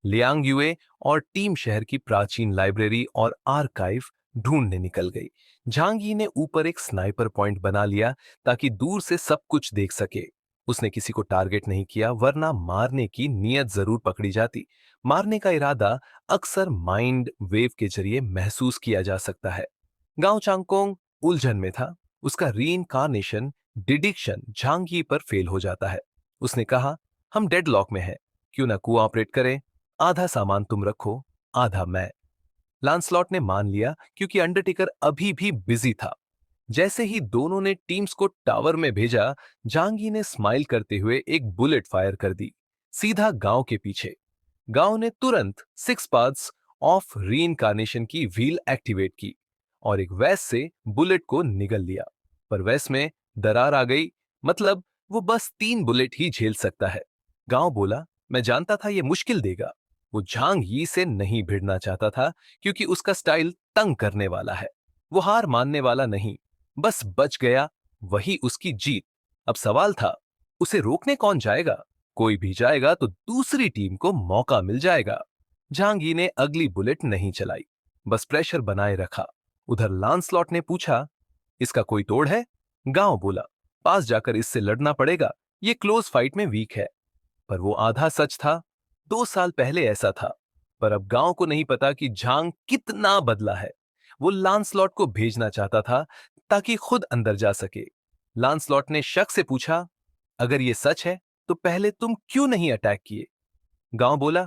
लियांग युए और टीम शहर की प्राचीन लाइब्रेरी और आर्काइव ढूंढने निकल गई। झांग यी ने ऊपर एक स्नाइपर पॉइंट बना लिया ताकि दूर से सब कुछ देख सके। उसने किसी को टारगेट नहीं किया, वरना मारने की नीयत जरूर पकड़ी जाती। मारने का इरादा अक्सर माइंड वेव के जरिए महसूस किया जा सकता है। गांव चांगकोंग उलझन में था। उसका रीइंकार्नेशन डिडिक्शन झांगी पर फेल हो जाता है। उसने कहा, हम डेडलॉक में हैं, क्यों ना कोऑपरेट करें। आधा सामान तुम रखो, आधा मैं। लांसलॉट ने मान लिया क्योंकि अंडरटेकर अभी भी बिजी था। जैसे ही दोनों ने टीम्स को टावर में भेजा, जांगी ने स्माइल करते हुए एक बुलेट फायर कर दी, सीधा गांव के पीछे। गांव ने तुरंत 6 पाथ्स ऑफ रीइंकार्नेशन की व्हील एक्टिवेट की और एक वैस से बुलेट को निगल लिया। पर वैस में दरार आ गई, मतलब वो बस 3 बुलेट ही झेल सकता है। गांव बोला, मैं जानता था ये मुश्किल देगा। वो झांग यी से नहीं भिड़ना चाहता था क्योंकि उसका स्टाइल तंग करने वाला है। वो हार मानने वाला नहीं, बस बच गया, वही उसकी जीत। अब सवाल था, उसे रोकने कौन जाएगा? कोई भी जाएगा तो दूसरी टीम को मौका मिल जाएगा। झांगी ने अगली बुलेट नहीं चलाई, बस प्रेशर बनाए रखा। उधर लांसलॉट ने पूछा, इसका कोई तोड़ है? गांव बोला, पास जाकर इससे लड़ना पड़ेगा, ये क्लोज फाइट में वीक है। पर वो आधा सच था। 2 साल पहले ऐसा था। पर अब गांव को नहीं पता कि झांग कितना बदला है। वो लांसलॉट को भेजना चाहता था ताकि खुद अंदर जा सके। लांसलॉट ने शक से पूछा, अगर ये सच है तो पहले तुम क्यों नहीं अटैक किए? गांव बोला,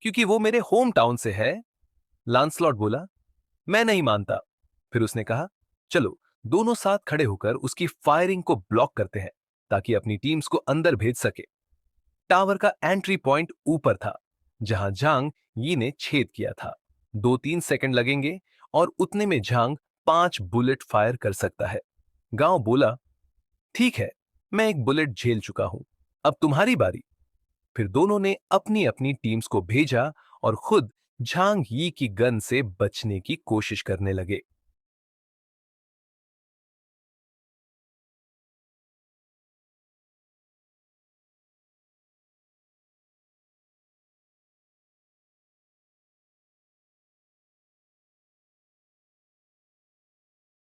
क्योंकि वो मेरे होम टाउन से है। लांसलॉट बोला, मैं नहीं मानता। फिर उसने कहा, चलो दोनों साथ खड़े होकर उसकी फायरिंग को ब्लॉक करते हैं ताकि अपनी टीम्स को अंदर भेज सके। टावर का एंट्री पॉइंट ऊपर था, जहां झांग यी ने छेद किया था। 2-3 सेकंड लगेंगे और उतने में झांग 5 बुलेट फायर कर सकता है। गांव बोला, ठीक है, मैं एक बुलेट झेल चुका हूं, अब तुम्हारी बारी। फिर दोनों ने अपनी अपनी टीम्स को भेजा और खुद झांग यी की गन से बचने की कोशिश करने लगे।